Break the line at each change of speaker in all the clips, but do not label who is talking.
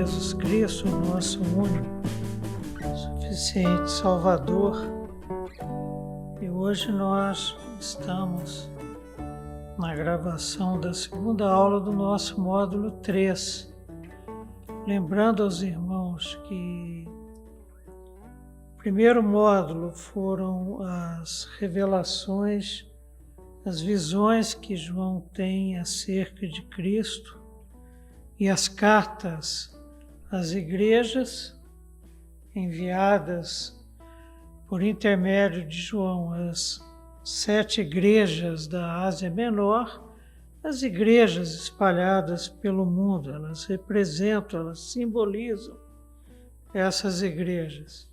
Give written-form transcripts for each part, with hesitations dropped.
Jesus Cristo, nosso único, suficiente Salvador. E hoje nós estamos na gravação da segunda aula do nosso módulo 3. Lembrando aos irmãos que o primeiro módulo foram as revelações, as visões que João tem acerca de Cristo e as cartas às igrejas enviadas por intermédio de João às 7 igrejas da Ásia Menor, as igrejas espalhadas pelo mundo. Elas representam, elas simbolizam essas igrejas.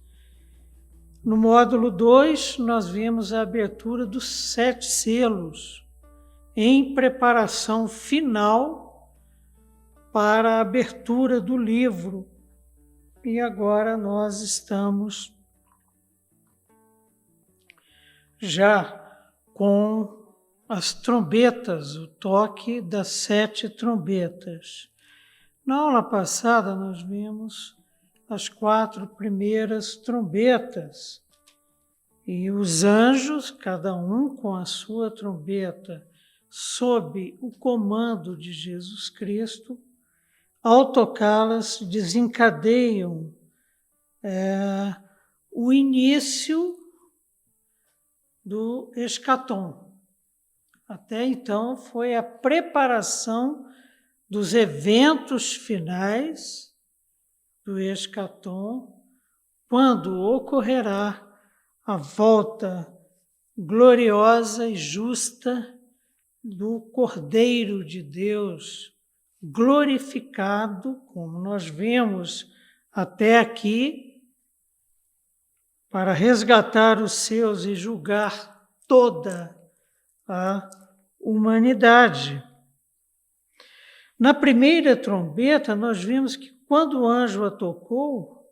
No módulo 2, nós vimos a abertura dos 7 selos, em preparação final para a abertura do livro. E agora nós estamos já com as trombetas, o toque das 7 trombetas. Na aula passada nós vimos as 4 primeiras trombetas e os anjos, cada um com a sua trombeta, sob o comando de Jesus Cristo, ao tocá-las desencadeiam o início do eschatom. Até então foi a preparação dos eventos finais do eschatom, quando ocorrerá a volta gloriosa e justa do Cordeiro de Deus, glorificado, como nós vemos até aqui, para resgatar os seus e julgar toda a humanidade. Na primeira trombeta, nós vimos que quando o anjo a tocou,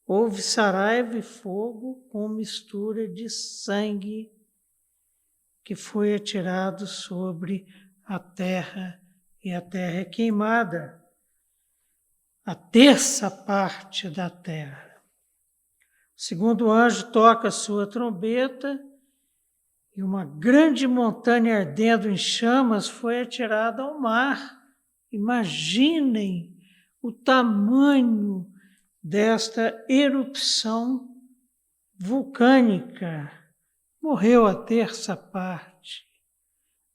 houve saraiva e fogo com mistura de sangue que foi atirado sobre a terra, e a terra é queimada, a terça parte da terra. O segundo anjo toca a sua trombeta e uma grande montanha ardendo em chamas foi atirada ao mar. Imaginem o tamanho desta erupção vulcânica. Morreu a terça parte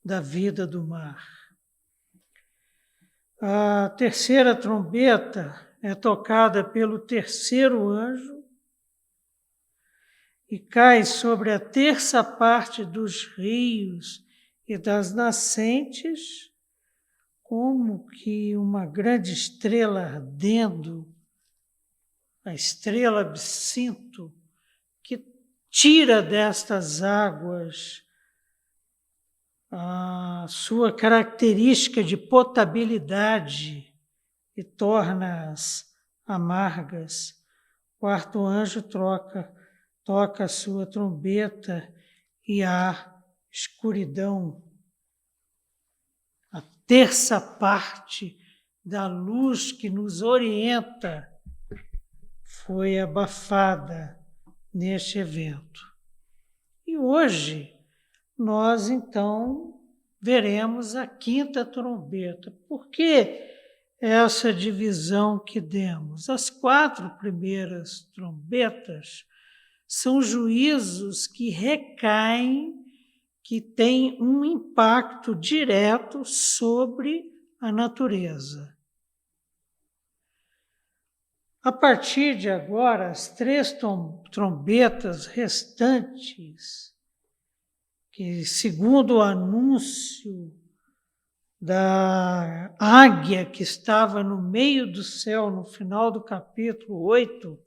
da vida do mar. A terceira trombeta é tocada pelo terceiro anjo e cai sobre a terça parte dos rios e das nascentes, como que uma grande estrela ardendo, a estrela absinto, que tira destas águas a sua característica de potabilidade e torna-as amargas. O quarto anjo toca a sua trombeta e há escuridão. A terça parte da luz que nos orienta foi abafada neste evento. E hoje nós então veremos a quinta trombeta. Por que essa divisão que demos? As 4 primeiras trombetas são juízos que recaem, que têm um impacto direto sobre a natureza. A partir de agora, as 3 trombetas restantes, que segundo o anúncio da águia que estava no meio do céu, no final do capítulo 8,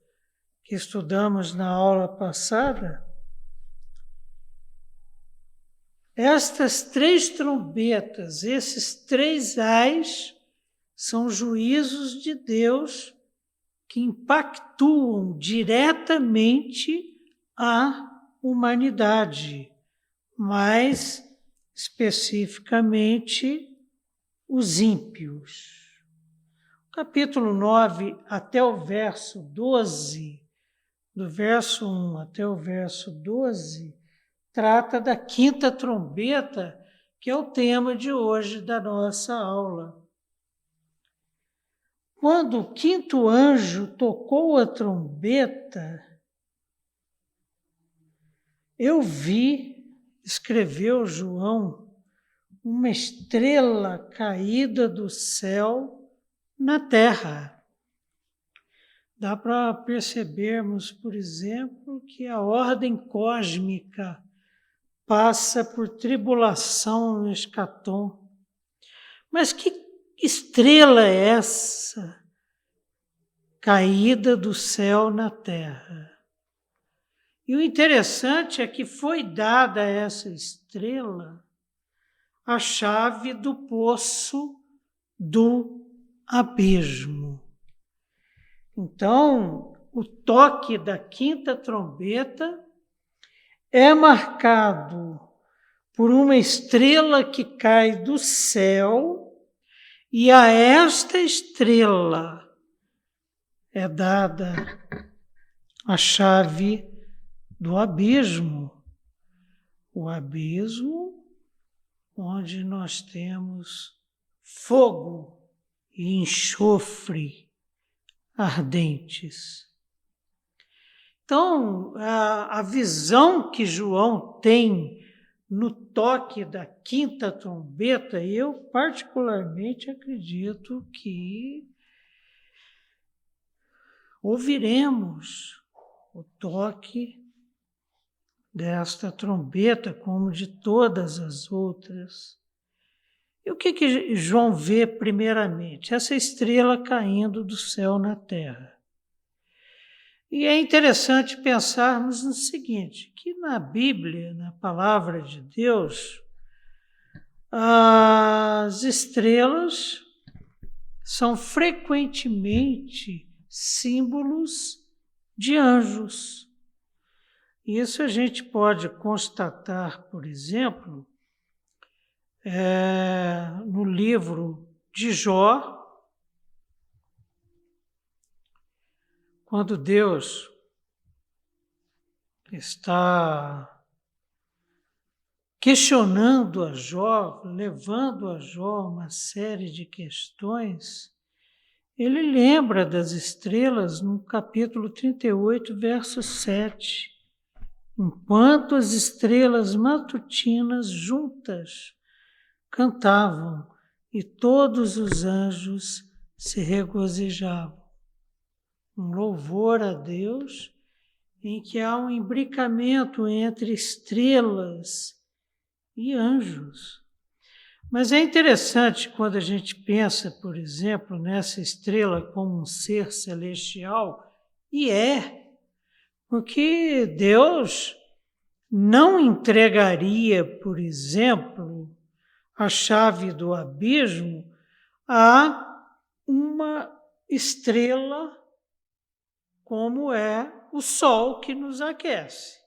que estudamos na aula passada, estas 3 trombetas, esses 3 ais, são juízos de Deus que impactuam diretamente a humanidade, mais especificamente os ímpios. O capítulo 9 até o verso 12, do verso 1 até o verso 12, trata da quinta trombeta, que é o tema de hoje da nossa aula. Quando o quinto anjo tocou a trombeta, eu vi, escreveu João, uma estrela caída do céu na terra. Dá para percebermos, por exemplo, que a ordem cósmica passa por tribulação no escatom. Mas que estrela é essa caída do céu na terra? E o interessante é que foi dada a essa estrela a chave do poço do abismo. Então, o toque da quinta trombeta é marcado por uma estrela que cai do céu, e a esta estrela é dada a chave do abismo. O abismo onde nós temos fogo e enxofre ardentes. Então, a visão que João tem no toque da quinta trombeta, eu particularmente acredito que ouviremos o toque desta trombeta, como de todas as outras. E o que João vê primeiramente? Essa estrela caindo do céu na terra. E é interessante pensarmos no seguinte, que na Bíblia, na palavra de Deus, as estrelas são frequentemente símbolos de anjos. Isso a gente pode constatar, por exemplo, no livro de Jó, quando Deus está questionando a Jó, levando a Jó uma série de questões, ele lembra das estrelas no capítulo 38, verso 7. Enquanto as estrelas matutinas juntas cantavam e todos os anjos se regozijavam. Um louvor a Deus em que há um imbricamento entre estrelas e anjos. Mas é interessante quando a gente pensa, por exemplo, nessa estrela como um ser celestial, e porque Deus não entregaria, por exemplo, a chave do abismo a uma estrela como é o sol que nos aquece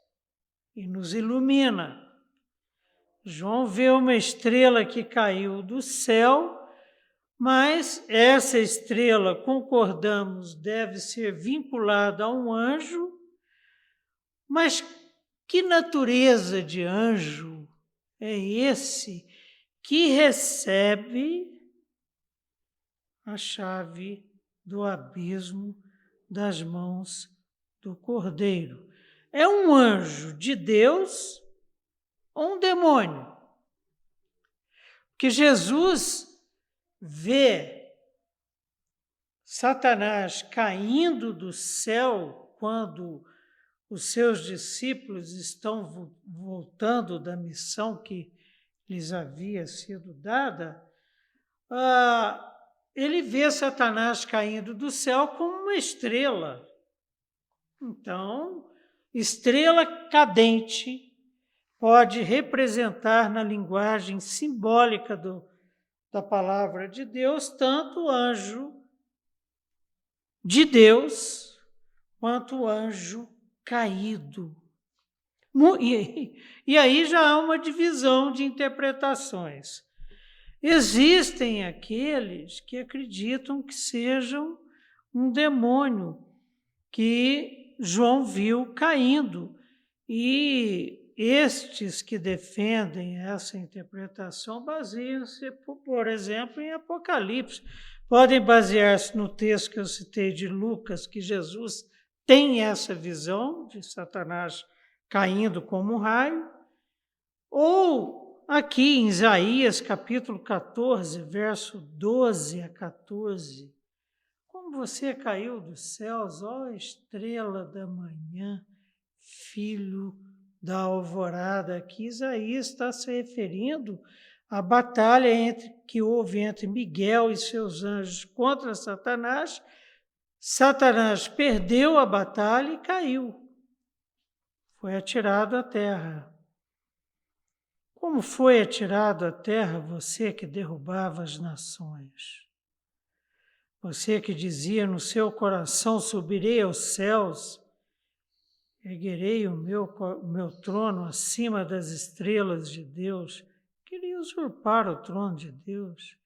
e nos ilumina. João vê uma estrela que caiu do céu, mas essa estrela, concordamos, deve ser vinculada a um anjo. Mas que natureza de anjo é esse que recebe a chave do abismo das mãos do Cordeiro? É um anjo de Deus ou um demônio? Porque Jesus vê Satanás caindo do céu quando os seus discípulos estão voltando da missão que lhes havia sido dada, ele vê Satanás caindo do céu como uma estrela. Então, estrela cadente pode representar na linguagem simbólica da palavra de Deus tanto o anjo de Deus quanto o anjo caído. E aí já há uma divisão de interpretações. Existem aqueles que acreditam que sejam um demônio que João viu caindo. E estes que defendem essa interpretação baseiam-se, por exemplo, em Apocalipse. Podem basear-se no texto que eu citei de Lucas, que Jesus tem essa visão de Satanás caindo como um raio, ou aqui em Isaías, capítulo 14, verso 12 a 14. Como você caiu dos céus, ó estrela da manhã, filho da alvorada. Aqui Isaías está se referindo à batalha que houve entre Miguel e seus anjos contra Satanás. Satanás perdeu a batalha e caiu. Foi atirado à terra. Como foi atirado à terra você que derrubava as nações? Você que dizia no seu coração, subirei aos céus, erguerei o meu trono acima das estrelas de Deus. Queria usurpar o trono de Deus.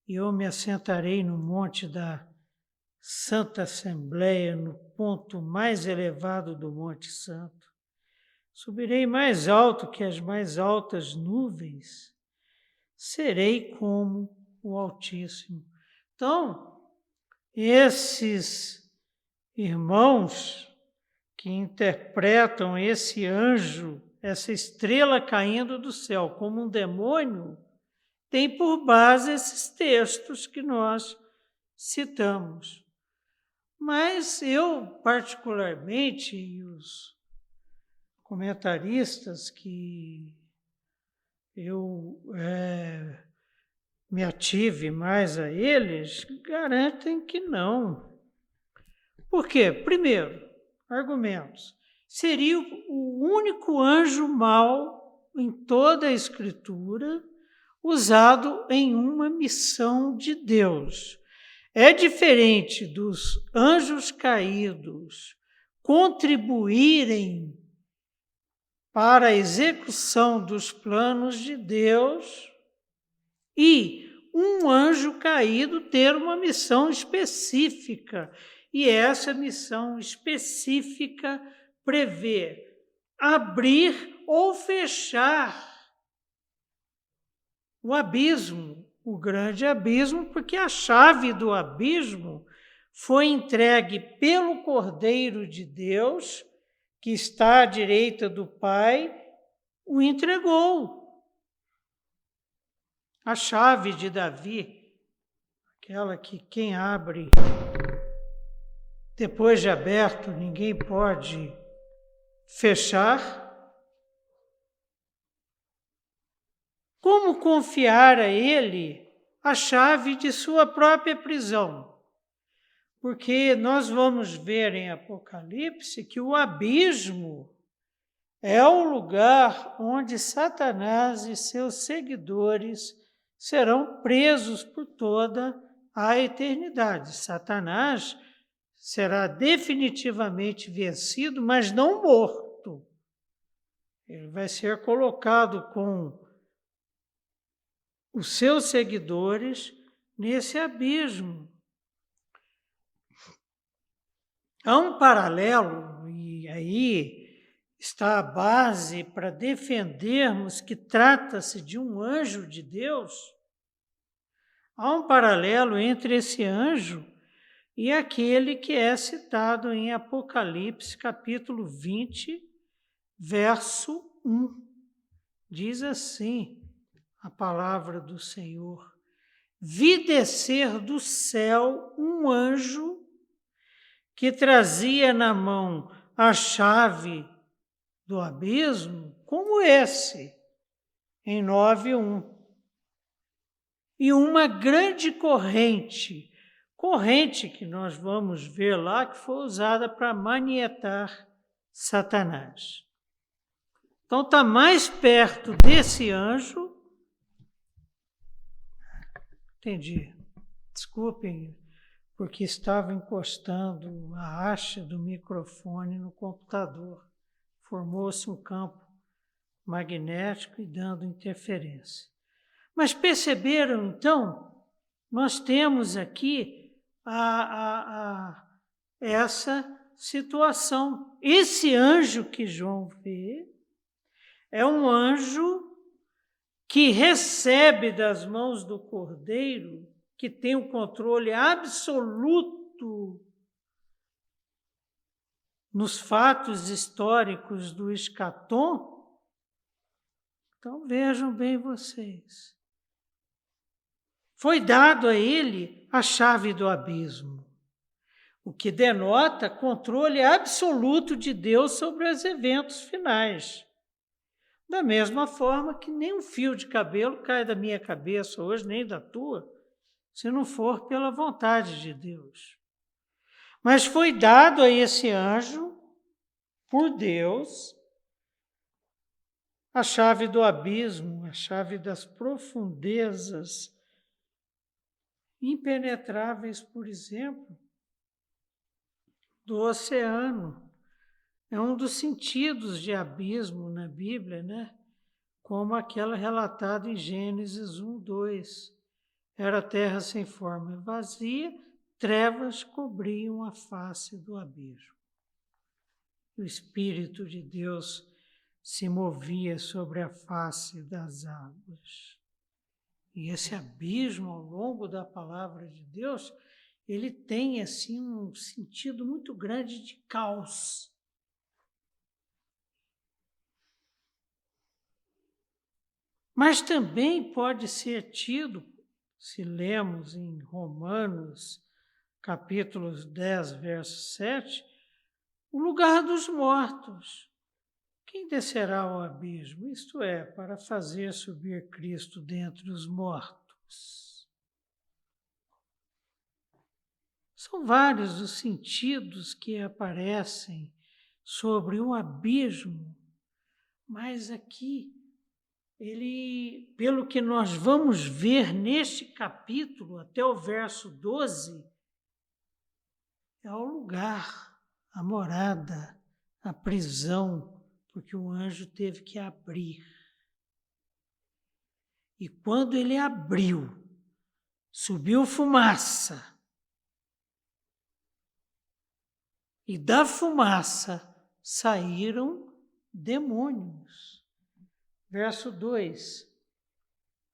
E eu me assentarei no monte da Santa Assembleia, no ponto mais elevado do Monte Santo. Subirei mais alto que as mais altas nuvens. Serei como o Altíssimo. Então, esses irmãos que interpretam esse anjo, essa estrela caindo do céu como um demônio, têm por base esses textos que nós citamos. Mas eu, particularmente, e os comentaristas que eu me ative mais a eles, garantem que não. Por quê? Primeiro, argumentos. Seria o único anjo mau em toda a Escritura usado em uma missão de Deus. É diferente dos anjos caídos contribuírem para a execução dos planos de Deus e um anjo caído ter uma missão específica. E essa missão específica prevê abrir ou fechar o abismo, o grande abismo, porque a chave do abismo foi entregue pelo Cordeiro de Deus, que está à direita do Pai, o entregou. A chave de Davi, aquela que quem abre, depois de aberto, ninguém pode fechar. Como confiar a ele a chave de sua própria prisão? Porque nós vamos ver em Apocalipse que o abismo é o lugar onde Satanás e seus seguidores serão presos por toda a eternidade. Satanás será definitivamente vencido, mas não morto. Ele vai ser colocado com os seus seguidores nesse abismo. Há um paralelo, e aí está a base para defendermos que trata-se de um anjo de Deus. Há um paralelo entre esse anjo e aquele que é citado em Apocalipse, capítulo 20, verso 1. Diz assim a palavra do Senhor: vi descer do céu um anjo que trazia na mão a chave do abismo, como esse, em 9:1. E uma grande corrente que nós vamos ver lá, que foi usada para manietar Satanás. Então está mais perto desse anjo. Entendi. Desculpem, porque estava encostando a haste do microfone no computador. Formou-se um campo magnético e dando interferência. Mas perceberam, então, nós temos aqui essa situação. Esse anjo que João vê é um anjo que recebe das mãos do Cordeiro, que tem o controle absoluto nos fatos históricos do escatom. Então vejam bem vocês. Foi dado a ele a chave do abismo, o que denota controle absoluto de Deus sobre os eventos finais. Da mesma forma que nem um fio de cabelo cai da minha cabeça hoje, nem da tua, se não for pela vontade de Deus. Mas foi dado a esse anjo, por Deus, a chave do abismo, a chave das profundezas impenetráveis, por exemplo, do oceano. É um dos sentidos de abismo na Bíblia, né? Como aquela relatada em Gênesis 1, 2. Era a terra sem forma e vazia, trevas cobriam a face do abismo. O Espírito de Deus se movia sobre a face das águas. E esse abismo, ao longo da palavra de Deus, ele tem assim um sentido muito grande de caos. Mas também pode ser tido, se lemos em Romanos, capítulos 10, verso 7, o lugar dos mortos. Quem descerá ao abismo? Isto é, para fazer subir Cristo dentre os mortos. São vários os sentidos que aparecem sobre o abismo, mas aqui ele, pelo que nós vamos ver neste capítulo, até o verso 12, é o lugar, a morada, a prisão, porque o anjo teve que abrir. E quando ele abriu, subiu fumaça. E da fumaça saíram demônios. Verso 2.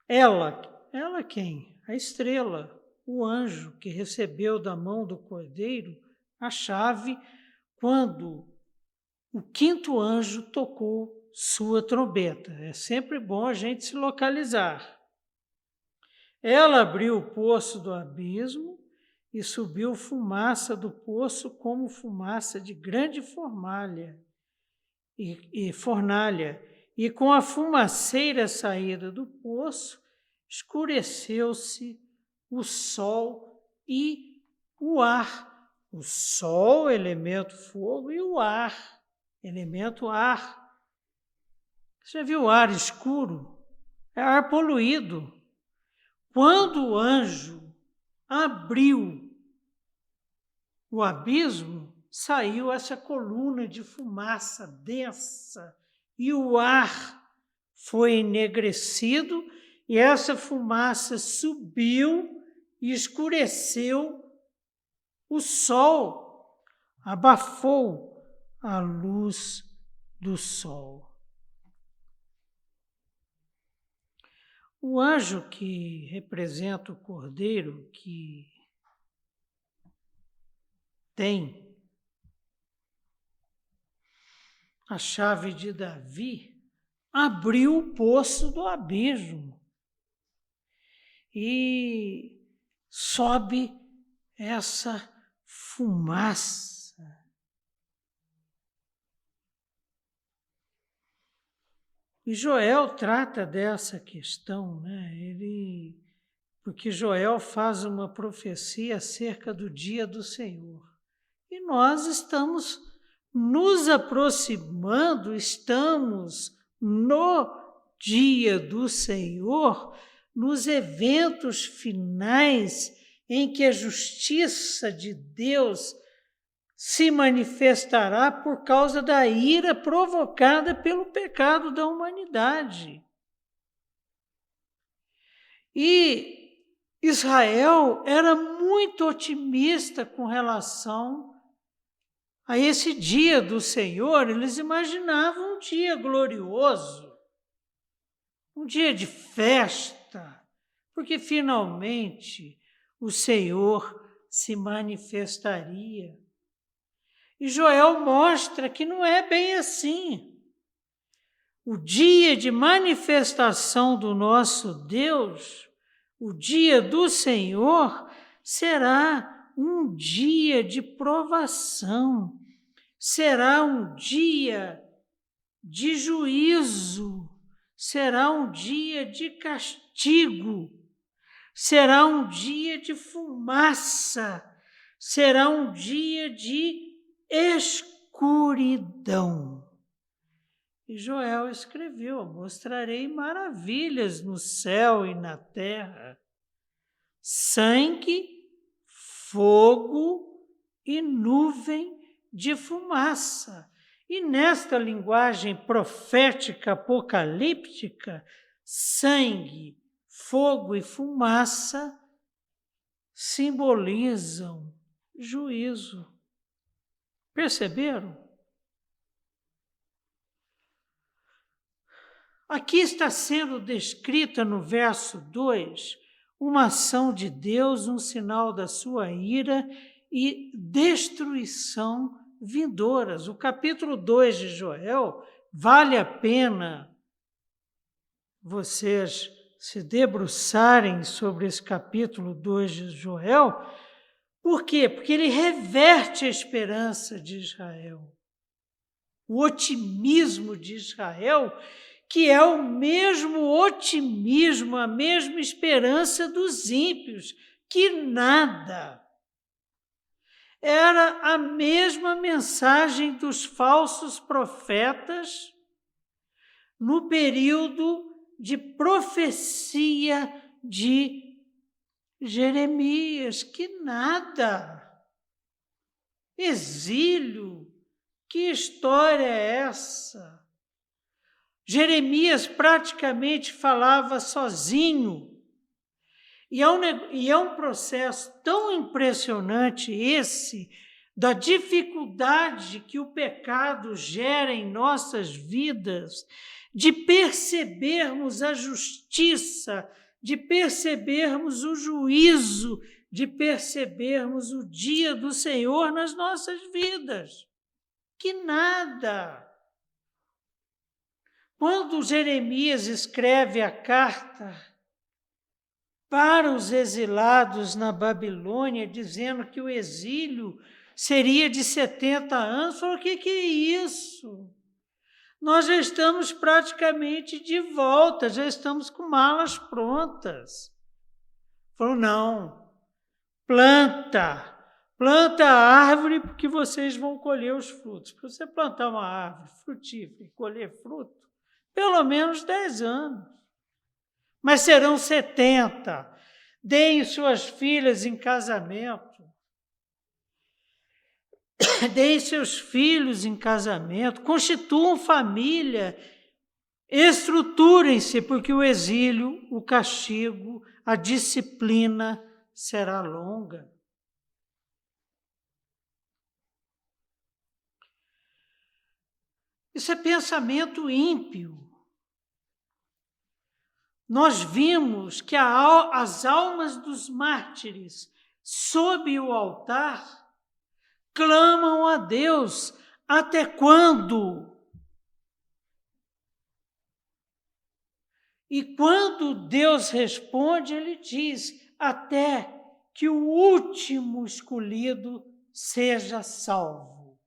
Ela quem? A estrela, o anjo que recebeu da mão do Cordeiro a chave quando o quinto anjo tocou sua trombeta. É sempre bom a gente se localizar. Ela abriu o poço do abismo e subiu fumaça do poço como fumaça de grande fornalha. E com a fumaceira saída do poço, escureceu-se o sol e o ar. O sol, elemento fogo, e o ar, elemento ar. Você já viu o ar escuro? É ar poluído. Quando o anjo abriu o abismo, saiu essa coluna de fumaça densa e o ar foi enegrecido e essa fumaça subiu e escureceu o sol, abafou a luz do sol. O anjo que representa o Cordeiro, que tem a chave de Davi, abriu o poço do abismo e sobe essa fumaça. E Joel trata dessa questão, né? Porque Joel faz uma profecia acerca do dia do Senhor. E nós estamos nos aproximando, estamos no dia do Senhor, nos eventos finais em que a justiça de Deus se manifestará por causa da ira provocada pelo pecado da humanidade. E Israel era muito otimista com relação a esse dia do Senhor. Eles imaginavam um dia glorioso, um dia de festa, porque finalmente o Senhor se manifestaria. E Joel mostra que não é bem assim. O dia de manifestação do nosso Deus, o dia do Senhor, será um dia de provação, será um dia de juízo, será um dia de castigo, será um dia de fumaça, será um dia de escuridão. E Joel escreveu: mostrarei maravilhas no céu e na terra, sangue, fogo e nuvem de fumaça. E nesta linguagem profética apocalíptica, sangue, fogo e fumaça simbolizam juízo. Perceberam? Aqui está sendo descrita no verso 2 uma ação de Deus, um sinal da sua ira e destruição vindouras. O capítulo 2 de Joel, vale a pena vocês se debruçarem sobre esse capítulo 2 de Joel. Por quê? Porque ele reverte a esperança de Israel. O otimismo de Israel, que é o mesmo otimismo, a mesma esperança dos ímpios, que nada. Era a mesma mensagem dos falsos profetas no período de profecia de Jeremias, que nada. Exílio, que história é essa? Jeremias praticamente falava sozinho. E é um processo tão impressionante esse, da dificuldade que o pecado gera em nossas vidas, de percebermos a justiça, de percebermos o juízo, de percebermos o dia do Senhor nas nossas vidas. Que nada. Quando Jeremias escreve a carta para os exilados na Babilônia, dizendo que o exílio seria de 70 anos, falou: o que é isso? Nós já estamos praticamente de volta, já estamos com malas prontas. Falou: não, planta a árvore porque vocês vão colher os frutos. Para você plantar uma árvore frutífera e colher fruto, pelo menos 10 anos. Mas serão 70. Deem suas filhas em casamento. Deem seus filhos em casamento. Constituam família. Estruturem-se, porque o exílio, o castigo, a disciplina será longa. Isso é pensamento ímpio. Nós vimos que as almas dos mártires sob o altar clamam a Deus: até quando? E quando Deus responde, ele diz: até que o último escolhido seja salvo.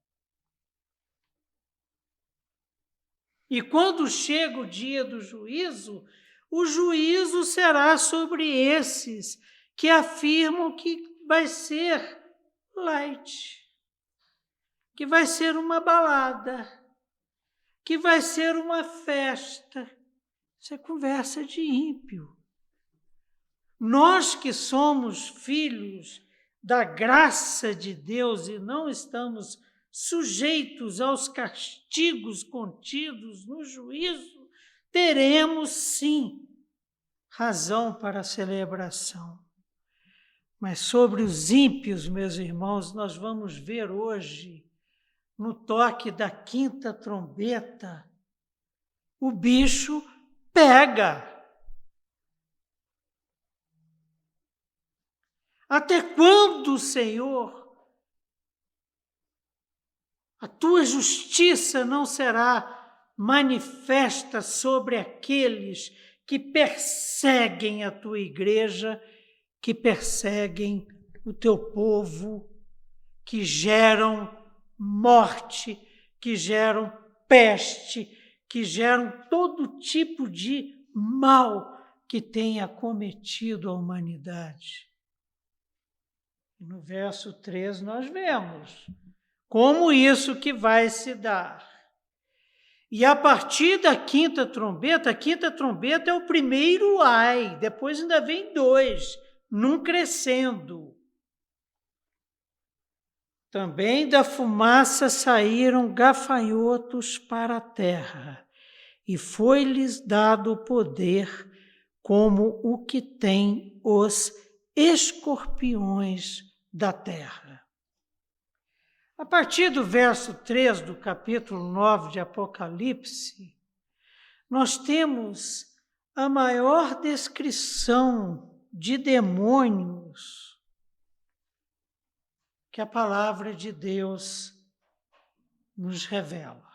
E quando chega o dia do juízo, o juízo será sobre esses que afirmam que vai ser light, que vai ser uma balada, que vai ser uma festa. Isso é conversa de ímpio. Nós que somos filhos da graça de Deus e não estamos sujeitos aos castigos contidos no juízo, teremos sim razão para a celebração. Mas sobre os ímpios, meus irmãos, nós vamos ver hoje, no toque da quinta trombeta, o bicho pega. Até quando, Senhor, a tua justiça não será manifesta sobre aqueles que perseguem a tua igreja, que perseguem o teu povo, que geram morte, que geram peste, que geram todo tipo de mal que tem acometido a humanidade. No verso 3 nós vemos como isso que vai se dar. E a partir da quinta trombeta, a quinta trombeta é o primeiro ai, depois ainda vem 2, num crescendo. Também da fumaça saíram gafanhotos para a terra, e foi-lhes dado o poder como o que tem os escorpiões da terra. A partir do verso 3 do capítulo 9 de Apocalipse, nós temos a maior descrição de demônios que a palavra de Deus nos revela.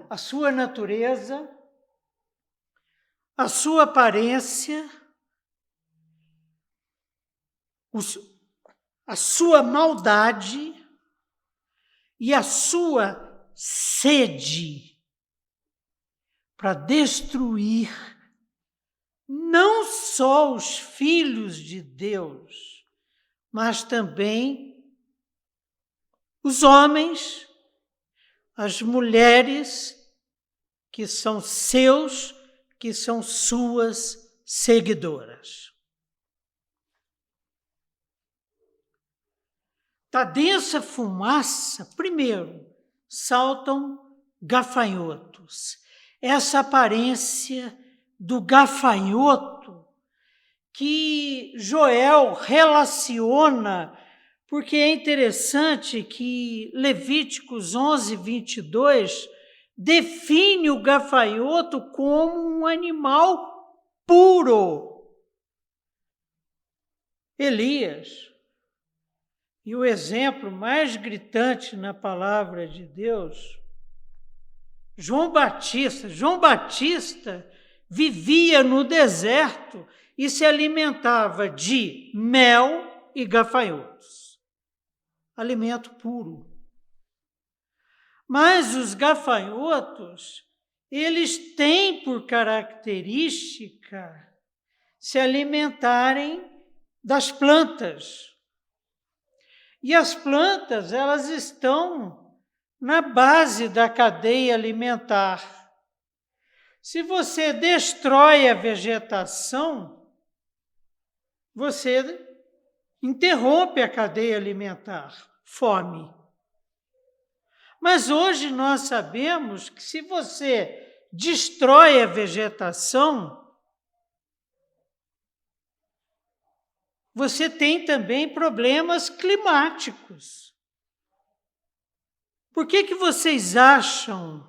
A sua natureza, a sua aparência, a sua maldade e a sua sede para destruir não só os filhos de Deus, mas também os homens, as mulheres que são seus, que são suas seguidoras. Da densa fumaça, primeiro, saltam gafanhotos. Essa aparência do gafanhoto que Joel relaciona, porque é interessante que Levíticos 11, 22 define o gafanhoto como um animal puro. Elias. E o exemplo mais gritante na palavra de Deus, João Batista. João Batista vivia no deserto e se alimentava de mel e gafanhotos. Alimento puro. Mas os gafanhotos, eles têm por característica se alimentarem das plantas. E as plantas, elas estão na base da cadeia alimentar. Se você destrói a vegetação, você interrompe a cadeia alimentar, fome. Mas hoje nós sabemos que se você destrói a vegetação, você tem também problemas climáticos. Por que vocês acham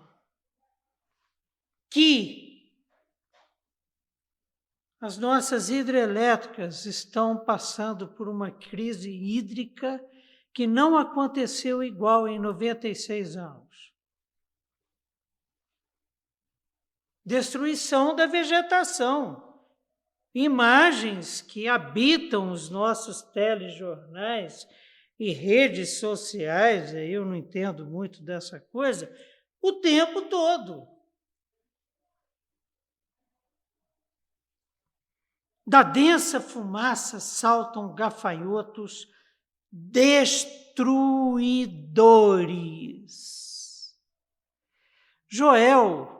que as nossas hidrelétricas estão passando por uma crise hídrica que não aconteceu igual em 96 anos? Destruição da vegetação. Imagens que habitam os nossos telejornais e redes sociais, eu não entendo muito dessa coisa, o tempo todo. Da densa fumaça saltam gafanhotos destruidores. Joel,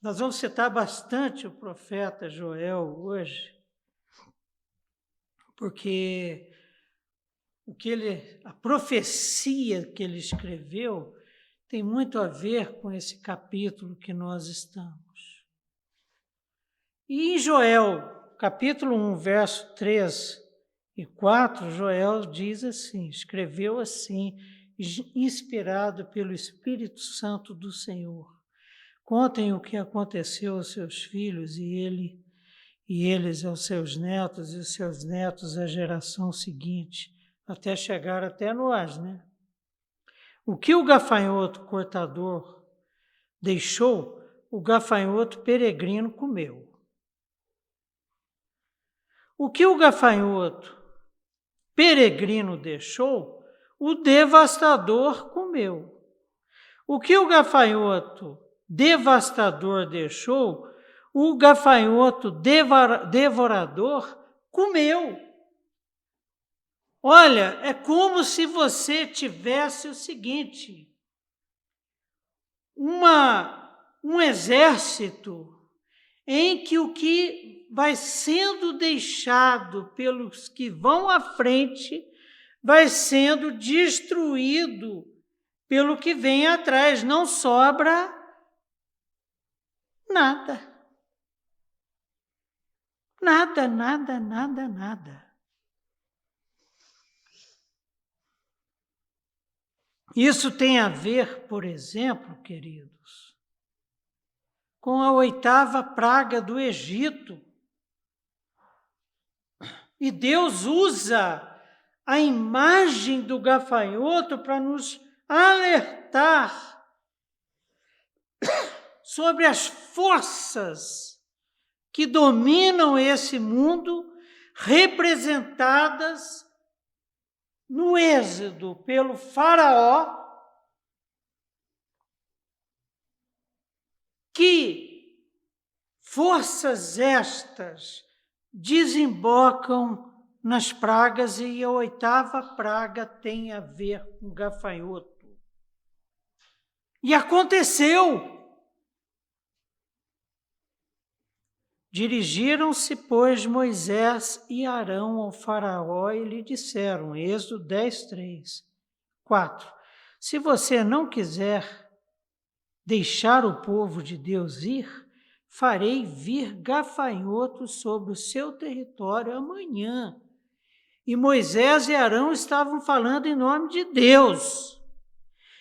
nós vamos citar bastante o profeta Joel hoje, porque a profecia que ele escreveu tem muito a ver com esse capítulo que nós estamos. E em Joel, capítulo 1, verso 3 e 4, Joel diz assim, escreveu assim, inspirado pelo Espírito Santo do Senhor. Contem o que aconteceu aos seus filhos e eles aos seus netos e os seus netos à geração seguinte, até chegar até nós, né? O que o gafanhoto cortador deixou, o gafanhoto peregrino comeu. O que o gafanhoto peregrino deixou, o devastador comeu. O que o gafanhoto devastador deixou, o gafanhoto devorador comeu. Olha, é como se você tivesse o seguinte, um exército em que o que vai sendo deixado pelos que vão à frente vai sendo destruído pelo que vem atrás, não sobra nada. Nada, nada, nada, nada. Isso tem a ver, por exemplo, queridos, com a 8ª praga do Egito. E Deus usa a imagem do gafanhoto para nos alertar sobre as forças que dominam esse mundo, representadas no Êxodo pelo Faraó, que forças estas desembocam nas pragas, e a 8ª praga tem a ver com gafanhoto. E aconteceu. Dirigiram-se, pois, Moisés e Arão ao Faraó e lhe disseram, Êxodo 10, 3, 4, se você não quiser deixar o povo de Deus ir, farei vir gafanhotos sobre o seu território amanhã. E Moisés e Arão estavam falando em nome de Deus.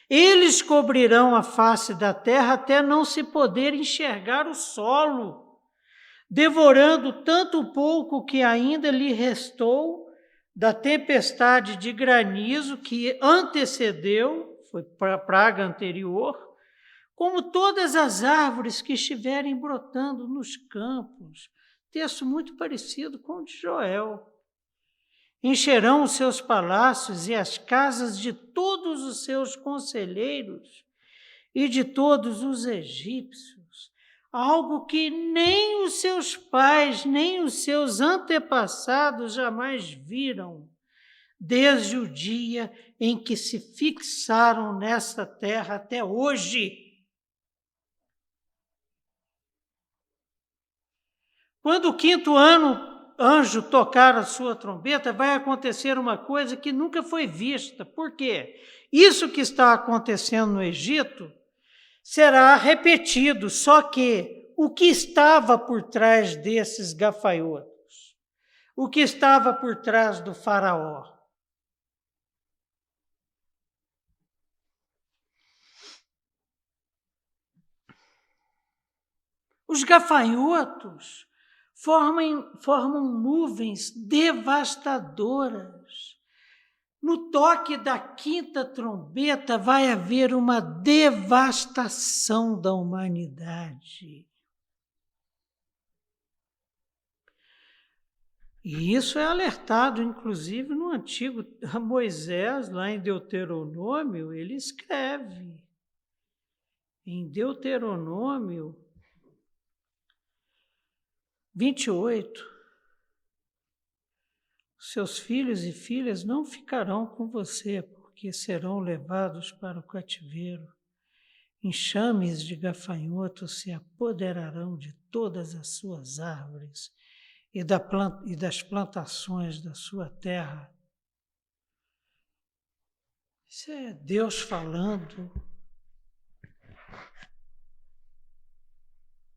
Eles cobrirão a face da terra até não se poder enxergar o solo, devorando tanto o pouco que ainda lhe restou da tempestade de granizo que antecedeu, foi para a praga anterior, como todas as árvores que estiverem brotando nos campos. Texto muito parecido com o de Joel. Encherão os seus palácios e as casas de todos os seus conselheiros e de todos os egípcios, algo que nem os seus pais, nem os seus antepassados jamais viram, desde o dia em que se fixaram nessa terra até hoje. Quando o 5º anjo tocar a sua trombeta, vai acontecer uma coisa que nunca foi vista. Por quê? Isso que está acontecendo no Egito será repetido, só que o que estava por trás desses gafanhotos? O que estava por trás do Faraó? Os gafanhotos formam nuvens devastadoras. No toque da 5ª trombeta vai haver uma devastação da humanidade. E isso é alertado, inclusive, no antigo Moisés, lá em Deuteronômio, ele escreve. Em Deuteronômio 28, seus filhos e filhas não ficarão com você, porque serão levados para o cativeiro. Enxames de gafanhotos se apoderarão de todas as suas árvores e das plantações da sua terra. Isso é Deus falando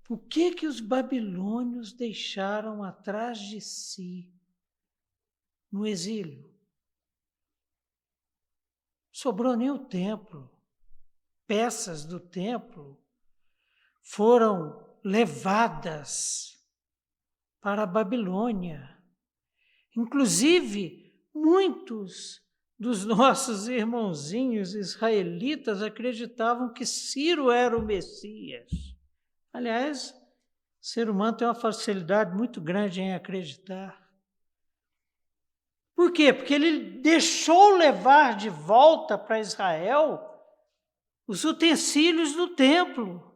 O que os babilônios deixaram atrás de si no exílio? Sobrou nem o templo. Peças do templo foram levadas para a Babilônia. Inclusive, muitos dos nossos irmãozinhos israelitas acreditavam que Ciro era o Messias. Aliás, o ser humano tem uma facilidade muito grande em acreditar. Por quê? Porque ele deixou levar de volta para Israel os utensílios do templo.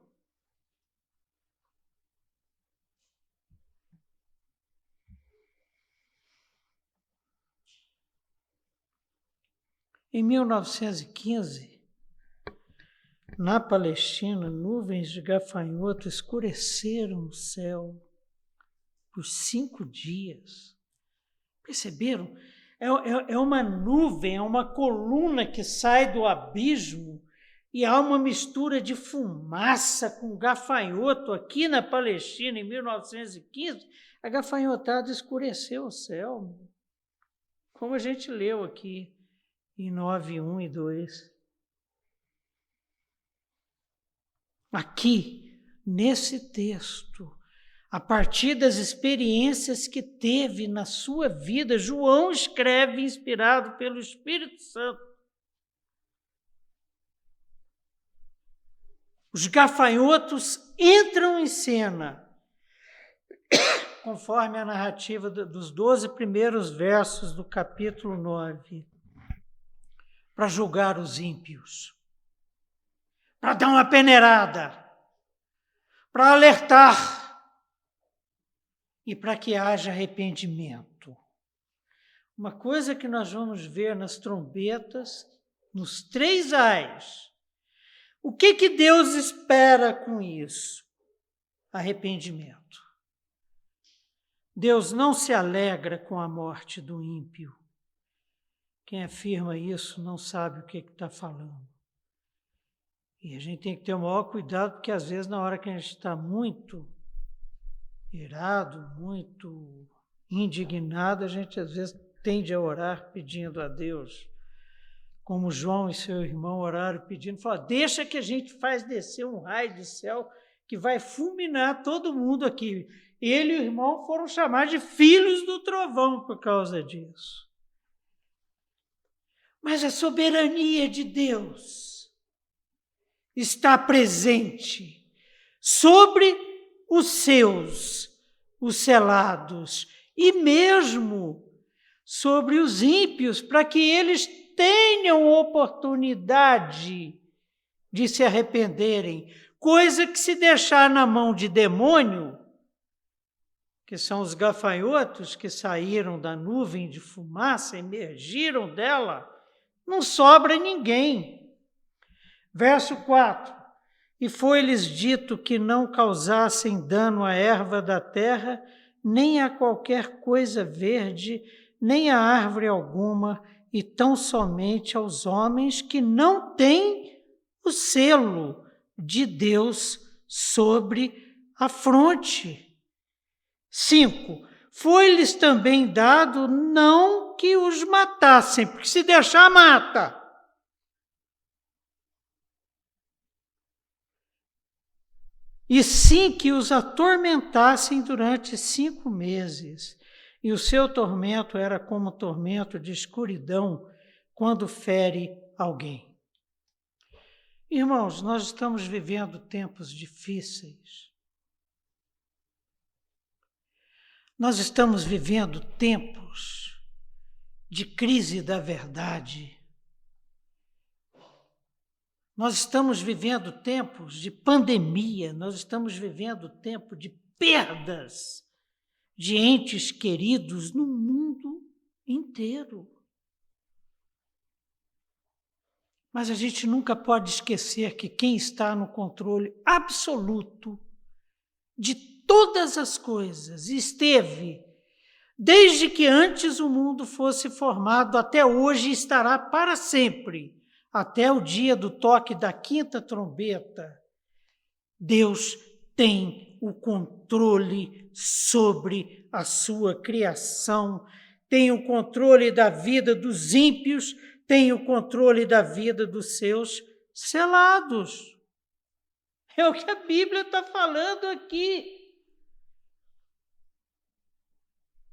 Em 1915, na Palestina, nuvens de gafanhoto escureceram o céu por 5 dias. Perceberam? É uma nuvem, é uma coluna que sai do abismo e há uma mistura de fumaça com gafanhoto. Aqui na Palestina, em 1915, a gafanhotada escureceu o céu, como a gente leu aqui em 9:1 e 2. Aqui, nesse texto, a partir das experiências que teve na sua vida, João escreve, inspirado pelo Espírito Santo. Os gafanhotos entram em cena, conforme a narrativa dos 12 primeiros versos do capítulo 9, para julgar os ímpios, para dar uma peneirada, para alertar e para que haja arrependimento. Uma coisa que nós vamos ver nas trombetas, nos 3 ais. O que Deus espera com isso? Arrependimento. Deus não se alegra com a morte do ímpio. Quem afirma isso não sabe o que está falando. E a gente tem que ter o maior cuidado, porque às vezes na hora que a gente está muito irado, muito indignado, a gente às vezes tende a orar pedindo a Deus, como João e seu irmão oraram pedindo, falaram, deixa que a gente faz descer um raio do céu que vai fulminar todo mundo aqui. Ele e o irmão foram chamados de filhos do trovão por causa disso. Mas a soberania de Deus está presente sobre os seus, os selados, e mesmo sobre os ímpios, para que eles tenham oportunidade de se arrependerem, coisa que se deixar na mão de demônio, que são os gafanhotos que saíram da nuvem de fumaça, emergiram dela, não sobra ninguém. Verso 4. E foi-lhes dito que não causassem dano à erva da terra, nem a qualquer coisa verde, nem a árvore alguma, e tão somente aos homens que não têm o selo de Deus sobre a fronte. 5. Foi-lhes também dado não que os matassem, porque se deixar, mata. E sim que os atormentassem durante 5 meses. E o seu tormento era como tormento de escuridão quando fere alguém. Irmãos, nós estamos vivendo tempos difíceis. Nós estamos vivendo tempos de crise da verdade. Nós estamos vivendo tempos de pandemia, nós estamos vivendo tempo de perdas de entes queridos no mundo inteiro. Mas a gente nunca pode esquecer que quem está no controle absoluto de todas as coisas esteve desde que antes o mundo fosse formado até hoje e estará para sempre. Até o dia do toque da 5ª trombeta, Deus tem tem o controle sobre a sua criação, tem o controle da vida dos ímpios, tem o controle da vida dos seus selados. É o que a Bíblia está falando aqui.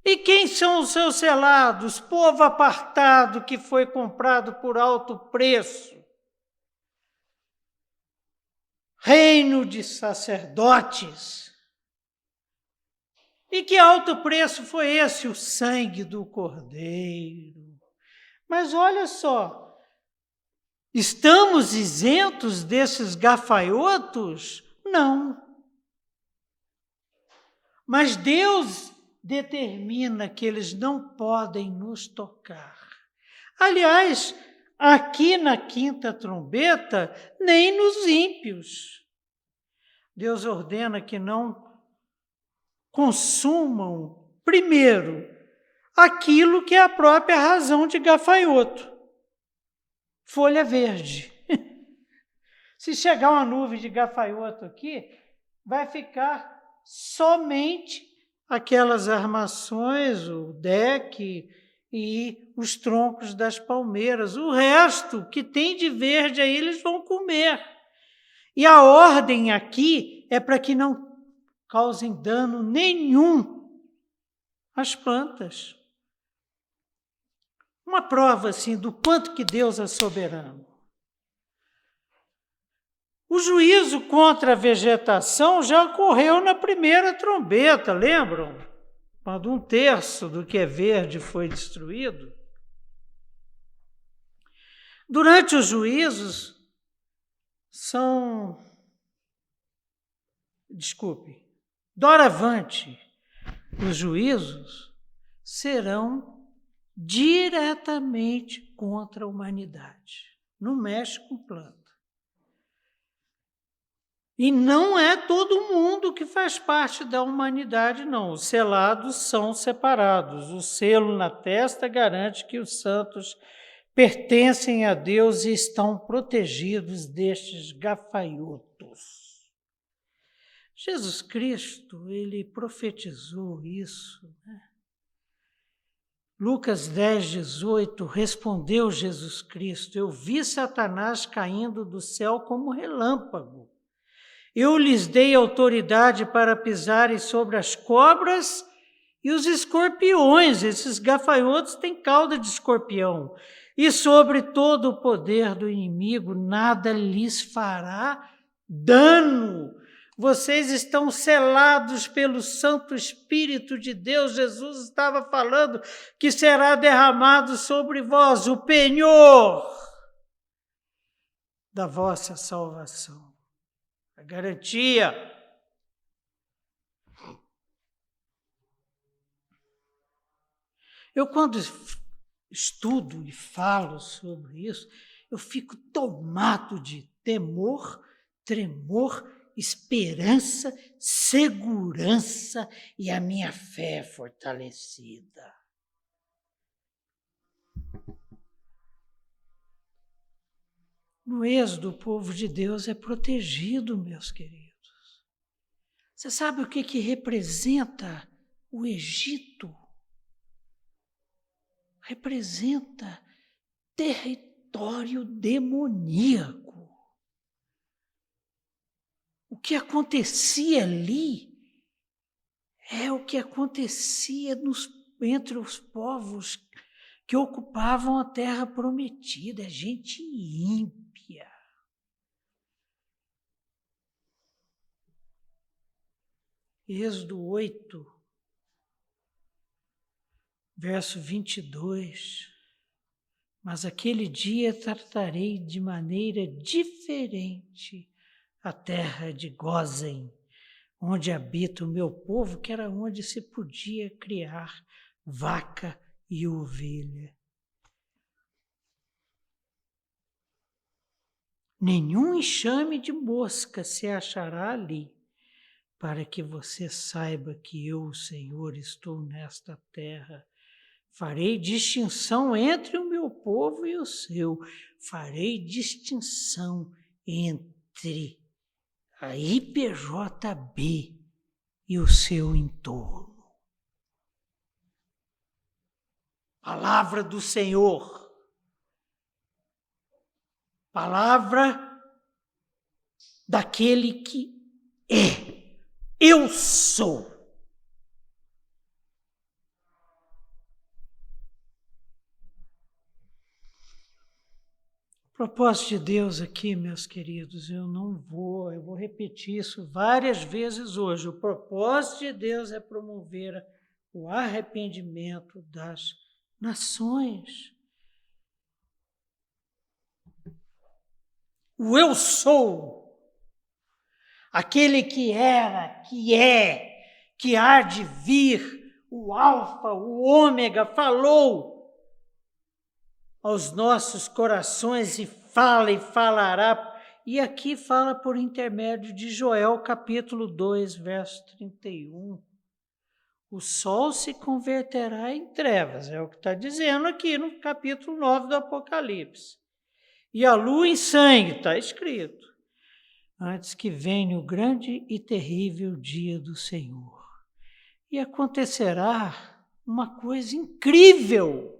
E quem são os seus selados? Povo apartado que foi comprado por alto preço. Reino de sacerdotes. E que alto preço foi esse? O sangue do Cordeiro. Mas olha só, estamos isentos desses gafanhotos? Não. Mas Deus determina que eles não podem nos tocar. Aliás, aqui na quinta trombeta, nem nos ímpios. Deus ordena que não consumam, primeiro, aquilo que é a própria razão de gafanhoto. Folha verde. Se chegar uma nuvem de gafanhoto aqui, vai ficar somente aquelas armações, o deck e os troncos das palmeiras. O resto que tem de verde aí eles vão comer. E a ordem aqui é para que não causem dano nenhum às plantas. Uma prova, assim, do quanto que Deus é soberano. O juízo contra a vegetação já ocorreu na primeira trombeta, lembram? Quando 1/3 do que é verde foi destruído. Durante os juízos, doravante, os juízos serão diretamente contra a humanidade. Não mexe com planta. E não é todo mundo que faz parte da humanidade, não. Os selados são separados. O selo na testa garante que os santos pertencem a Deus e estão protegidos destes gafanhotos. Jesus Cristo, ele profetizou isso, né? Lucas 10:18, respondeu Jesus Cristo: eu vi Satanás caindo do céu como relâmpago. Eu lhes dei autoridade para pisarem sobre as cobras e os escorpiões. Esses gafanhotos têm cauda de escorpião. E sobre todo o poder do inimigo, nada lhes fará dano. Vocês estão selados pelo Santo Espírito de Deus. Jesus estava falando que será derramado sobre vós o penhor da vossa salvação. A garantia. Eu, quando estudo e falo sobre isso, eu fico tomado de temor, tremor, esperança, segurança e a minha fé fortalecida. No Êxodo, o povo de Deus é protegido, meus queridos. Você sabe o que representa o Egito? Representa território demoníaco. O que acontecia ali é o que acontecia entre os povos que ocupavam a terra prometida. É gente ímpia. Êxodo 8, verso 22. Mas aquele dia tratarei de maneira diferente a terra de Gósen, onde habita o meu povo, que era onde se podia criar vaca e ovelha. Nenhum enxame de mosca se achará ali, para que você saiba que eu, o Senhor, estou nesta terra. Farei distinção entre o meu povo e o seu. Farei distinção entre a IPJB e o seu entorno. Palavra do Senhor. Palavra daquele que é. Eu sou. O propósito de Deus aqui, meus queridos, eu vou repetir isso várias vezes hoje. O propósito de Deus é promover o arrependimento das nações. O eu sou, aquele que era, que é, que há de vir, o Alfa, o Ômega, falou aos nossos corações e fala e falará. E aqui fala por intermédio de Joel, capítulo 2, verso 31. O sol se converterá em trevas, é o que está dizendo aqui no capítulo 9 do Apocalipse. E a lua em sangue, está escrito, antes que venha o grande e terrível dia do Senhor. E acontecerá uma coisa incrível,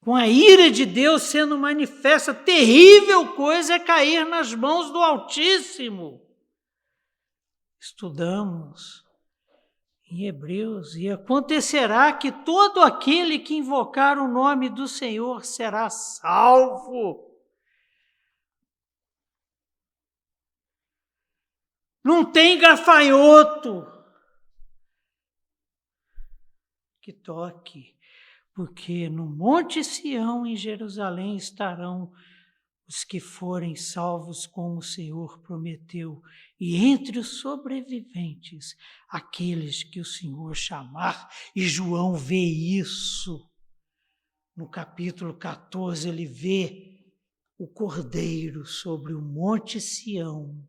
com a ira de Deus sendo manifesta, terrível coisa é cair nas mãos do Altíssimo. Estudamos em Hebreus, e acontecerá que todo aquele que invocar o nome do Senhor será salvo. Não tem gafanhoto que toque, porque no Monte Sião, em Jerusalém, estarão os que forem salvos como o Senhor prometeu, e entre os sobreviventes, aqueles que o Senhor chamar. E João vê isso. No capítulo 14, ele vê o Cordeiro sobre o Monte Sião,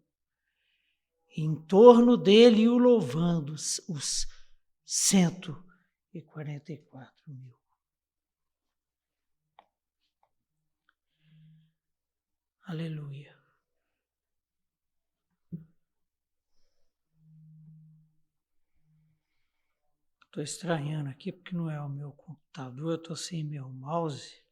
em torno dele o louvando os 144 mil. Aleluia. Estou estranhando aqui porque não é o meu computador, eu estou sem meu mouse.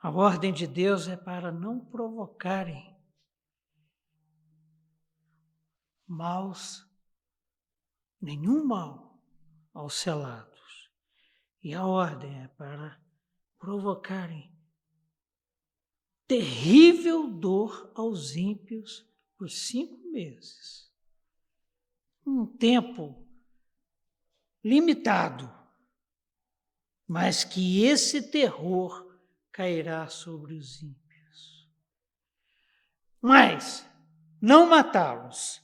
A ordem de Deus é para não provocarem nenhum mal aos selados. E a ordem é para provocarem terrível dor aos ímpios por 5 meses. Um tempo limitado, mas que esse terror cairá sobre os ímpios. Mas não matá-los.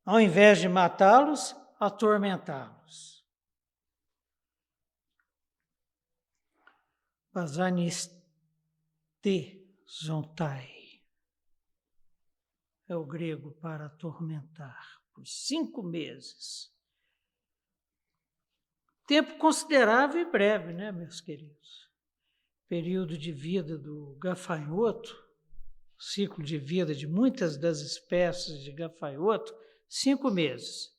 Ao invés de matá-los, atormentá-los. Zontai é o grego para atormentar por 5 meses. Tempo considerável e breve, né, meus queridos? Período de vida do gafanhoto, ciclo de vida de muitas das espécies de gafanhoto, 5 meses.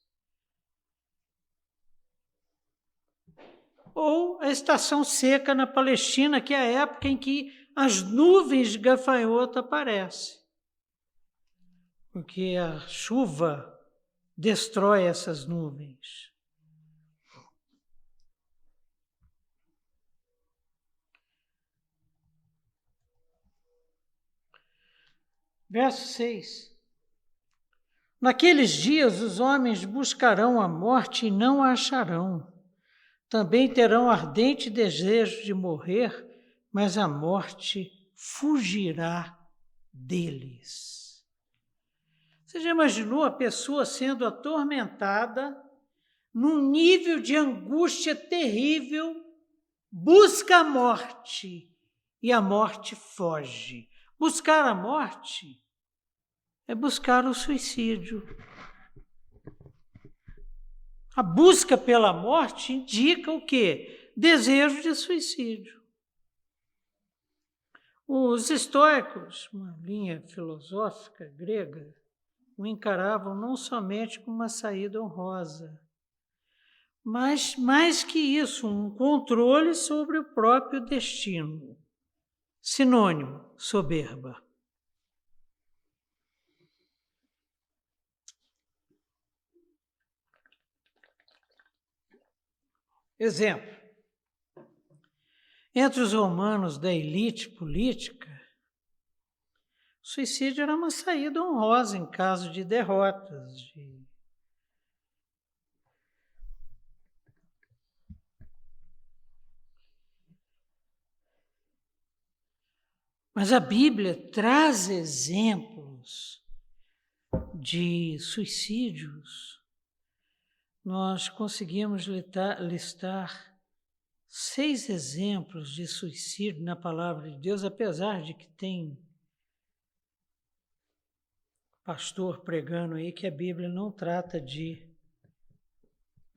Ou a estação seca na Palestina, que é a época em que as nuvens de gafanhoto aparecem. Porque a chuva destrói essas nuvens. Verso 6. Naqueles dias os homens buscarão a morte e não a acharão. Também terão ardente desejo de morrer, mas a morte fugirá deles. Você já imaginou a pessoa sendo atormentada num nível de angústia terrível, busca a morte e a morte foge. Buscar a morte é buscar o suicídio. A busca pela morte indica o quê? Desejo de suicídio. Os estoicos, uma linha filosófica grega, o encaravam não somente como uma saída honrosa, mas, mais que isso, um controle sobre o próprio destino. Sinônimo, soberba. Exemplo. Entre os romanos da elite política, o suicídio era uma saída honrosa em caso de derrotas. Mas a Bíblia traz exemplos de suicídios. Nós conseguimos listar 6 exemplos de suicídio na palavra de Deus, apesar de que tem pastor pregando aí que a Bíblia não trata de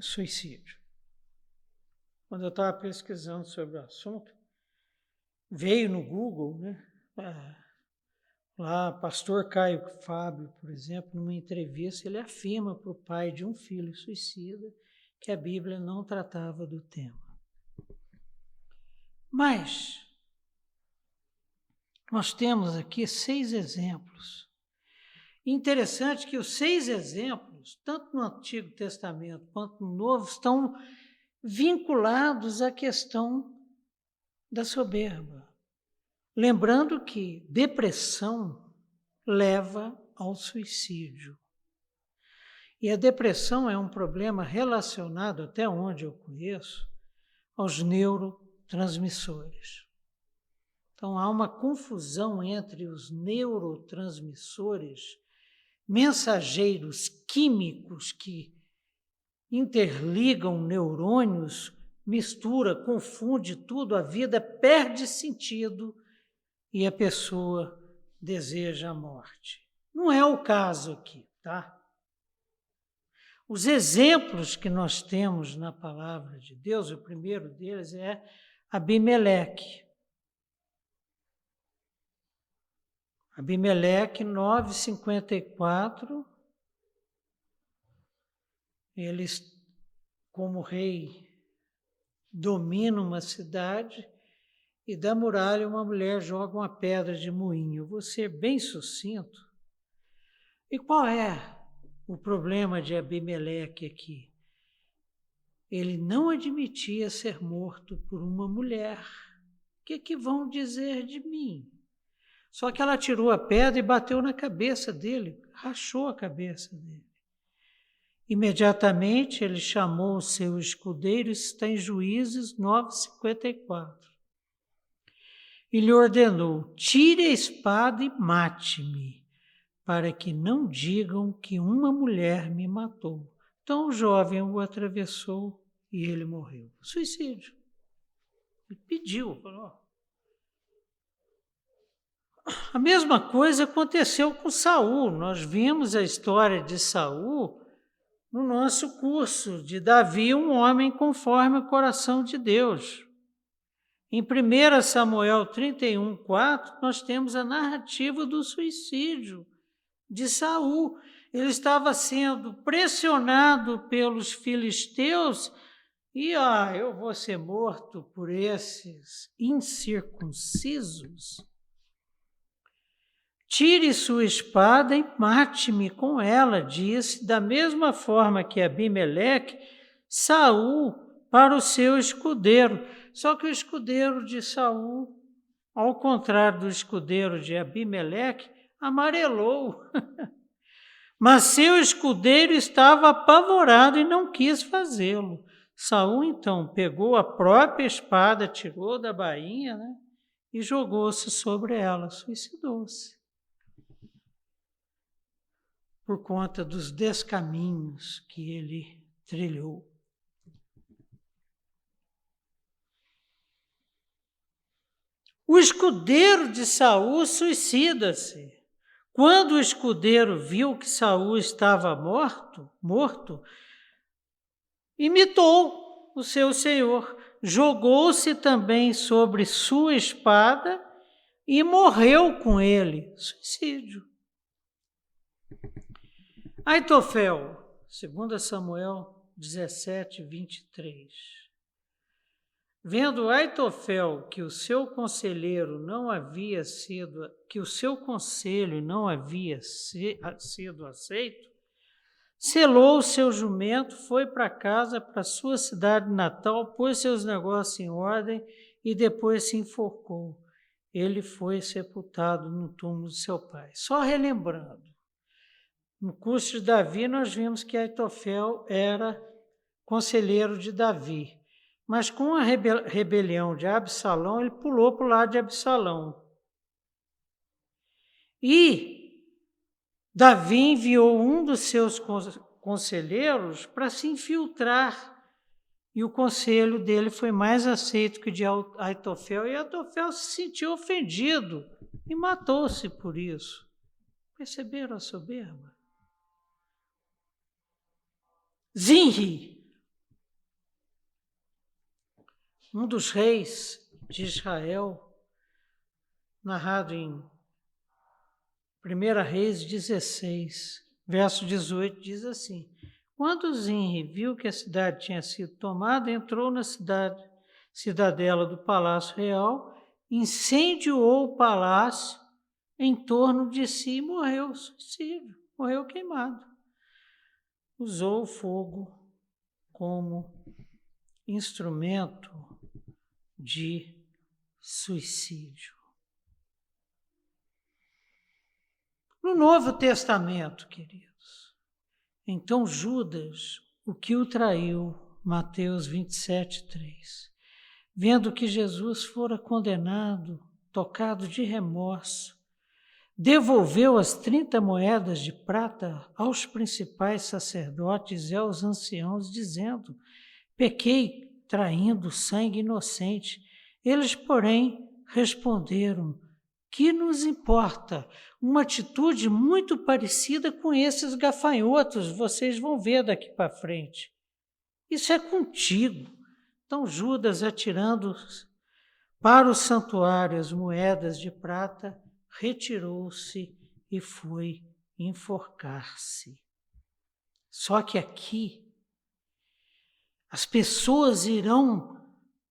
suicídio. Quando eu estava pesquisando sobre o assunto, veio no Google, né? Lá, pastor Caio Fábio, por exemplo, numa entrevista, ele afirma para o pai de um filho suicida que a Bíblia não tratava do tema. Mas nós temos aqui 6 exemplos. Interessante que os 6 exemplos, tanto no Antigo Testamento quanto no Novo, estão vinculados à questão da soberba. Lembrando que depressão leva ao suicídio. E a depressão é um problema relacionado, até onde eu conheço, aos neurotransmissores. Então, há uma confusão entre os neurotransmissores, mensageiros químicos que interligam neurônios, mistura, confunde tudo, a vida perde sentido e a pessoa deseja a morte. Não é o caso aqui, tá? Os exemplos que nós temos na palavra de Deus, o primeiro deles é Abimeleque. Abimeleque, 9:54, ele, como rei, domina uma cidade e da muralha uma mulher joga uma pedra de moinho. Vou ser bem sucinto. E qual é o problema de Abimeleque aqui? Ele não admitia ser morto por uma mulher. O que vão dizer de mim? Só que ela tirou a pedra e bateu na cabeça dele, rachou a cabeça dele. Imediatamente ele chamou o seu escudeiro, isso está em Juízes 9:54. E lhe ordenou: tire a espada e mate-me, para que não digam que uma mulher me matou. Então o jovem o atravessou e ele morreu. Suicídio. Ele pediu, falou. A mesma coisa aconteceu com Saul. Nós vimos a história de Saul no nosso curso de Davi, um homem conforme o coração de Deus. Em 1 Samuel 31:4, nós temos a narrativa do suicídio de Saul. Ele estava sendo pressionado pelos filisteus e eu vou ser morto por esses incircuncisos. Tire sua espada e mate-me com ela, disse, da mesma forma que Abimeleque, Saul para o seu escudeiro. Só que o escudeiro de Saul, ao contrário do escudeiro de Abimeleque, amarelou. Mas seu escudeiro estava apavorado e não quis fazê-lo. Saul, então, pegou a própria espada, tirou da bainha, né, e jogou-se sobre ela, suicidou-se. Por conta dos descaminhos que ele trilhou. O escudeiro de Saul suicida-se. Quando o escudeiro viu que Saul estava morto, imitou o seu senhor, jogou-se também sobre sua espada e morreu com ele. Suicídio. Aitofel, 2 Samuel 17, 23. Vendo Aitofel que o seu conselho não havia sido aceito, selou o seu jumento, foi para casa, para sua cidade natal, pôs seus negócios em ordem e depois se enforcou. Ele foi sepultado no túmulo de seu pai. Só relembrando, no curso de Davi nós vimos que Aitofel era conselheiro de Davi, mas com a rebelião de Absalão, ele pulou para o lado de Absalão. E Davi enviou um dos seus conselheiros para se infiltrar, e o conselho dele foi mais aceito que o de Aitofel, e Aitofel se sentiu ofendido e matou-se por isso. Perceberam a soberba? Zinri, um dos reis de Israel, narrado em 1 Reis 16, verso 18, diz assim: quando Zinri viu que a cidade tinha sido tomada, entrou na cidadela do palácio real, incendiou o palácio em torno de si e morreu suicídio, morreu queimado. Usou o fogo como instrumento de suicídio. No Novo Testamento, queridos, então Judas, o que o traiu, Mateus 27, 3, vendo que Jesus fora condenado, tocado de remorso, devolveu as 30 moedas de prata aos principais sacerdotes e aos anciãos, dizendo: pequei traindo sangue inocente. Eles, porém, responderam: que nos importa? Uma atitude muito parecida com esses gafanhotos, vocês vão ver daqui para frente. Isso é contigo. Então Judas, atirando para o santuário as moedas de prata, retirou-se e foi enforcar-se. Só que aqui as pessoas irão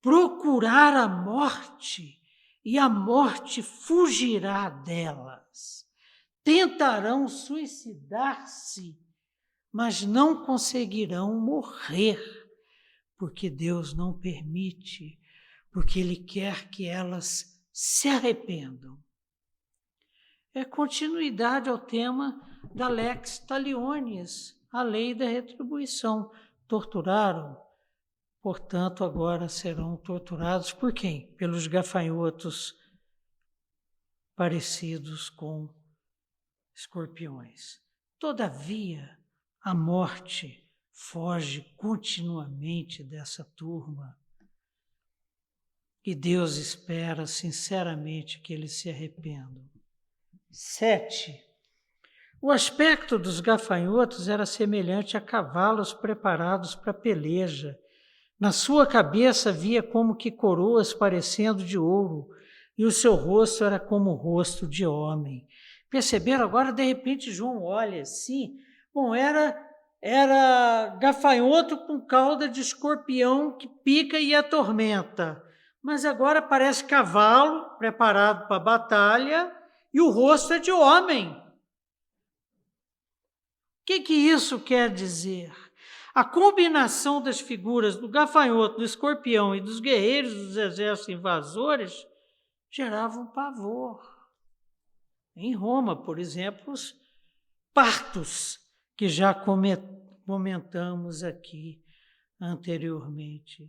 procurar a morte e a morte fugirá delas. Tentarão suicidar-se, mas não conseguirão morrer, porque Deus não permite, porque Ele quer que elas se arrependam. É continuidade ao tema da Lex Talionis, a lei da retribuição. Torturaram, portanto, agora serão torturados por quem? Pelos gafanhotos parecidos com escorpiões. Todavia, a morte foge continuamente dessa turma. E Deus espera sinceramente que eles se arrependam. 7. O aspecto dos gafanhotos era semelhante a cavalos preparados para peleja. Na sua cabeça havia como que coroas parecendo de ouro, e o seu rosto era como o rosto de homem. Perceberam? Agora, de repente, João olha assim. Bom, era gafanhoto com cauda de escorpião que pica e atormenta. Mas agora parece cavalo preparado para a batalha e o rosto é de homem. O que isso quer dizer? A combinação das figuras do gafanhoto, do escorpião e dos guerreiros dos exércitos invasores gerava um pavor. Em Roma, por exemplo, os partos, que já comentamos aqui anteriormente.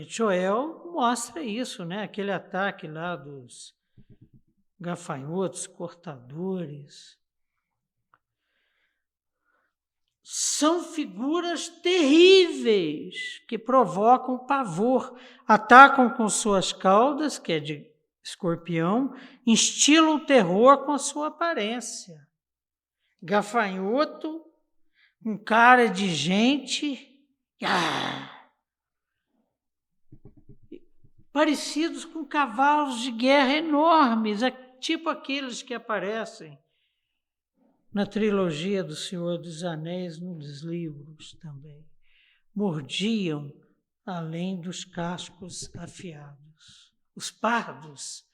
Joel mostra isso, né? Aquele ataque lá dos gafanhotos, cortadores. São figuras terríveis que provocam pavor. Atacam com suas caudas, que é de escorpião, instilam terror com a sua aparência. Gafanhoto, com cara de gente. parecidos com cavalos de guerra enormes, tipo aqueles que aparecem na trilogia do Senhor dos Anéis, nos livros também. Mordiam além dos cascos afiados. Os pardos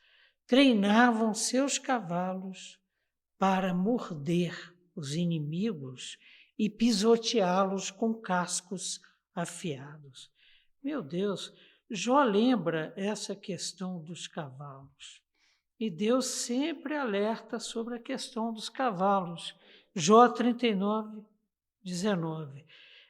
treinavam seus cavalos para morder os inimigos e pisoteá-los com cascos afiados. Meu Deus, Jó lembra essa questão dos cavalos. E Deus sempre alerta sobre a questão dos cavalos. Jó 39, 19.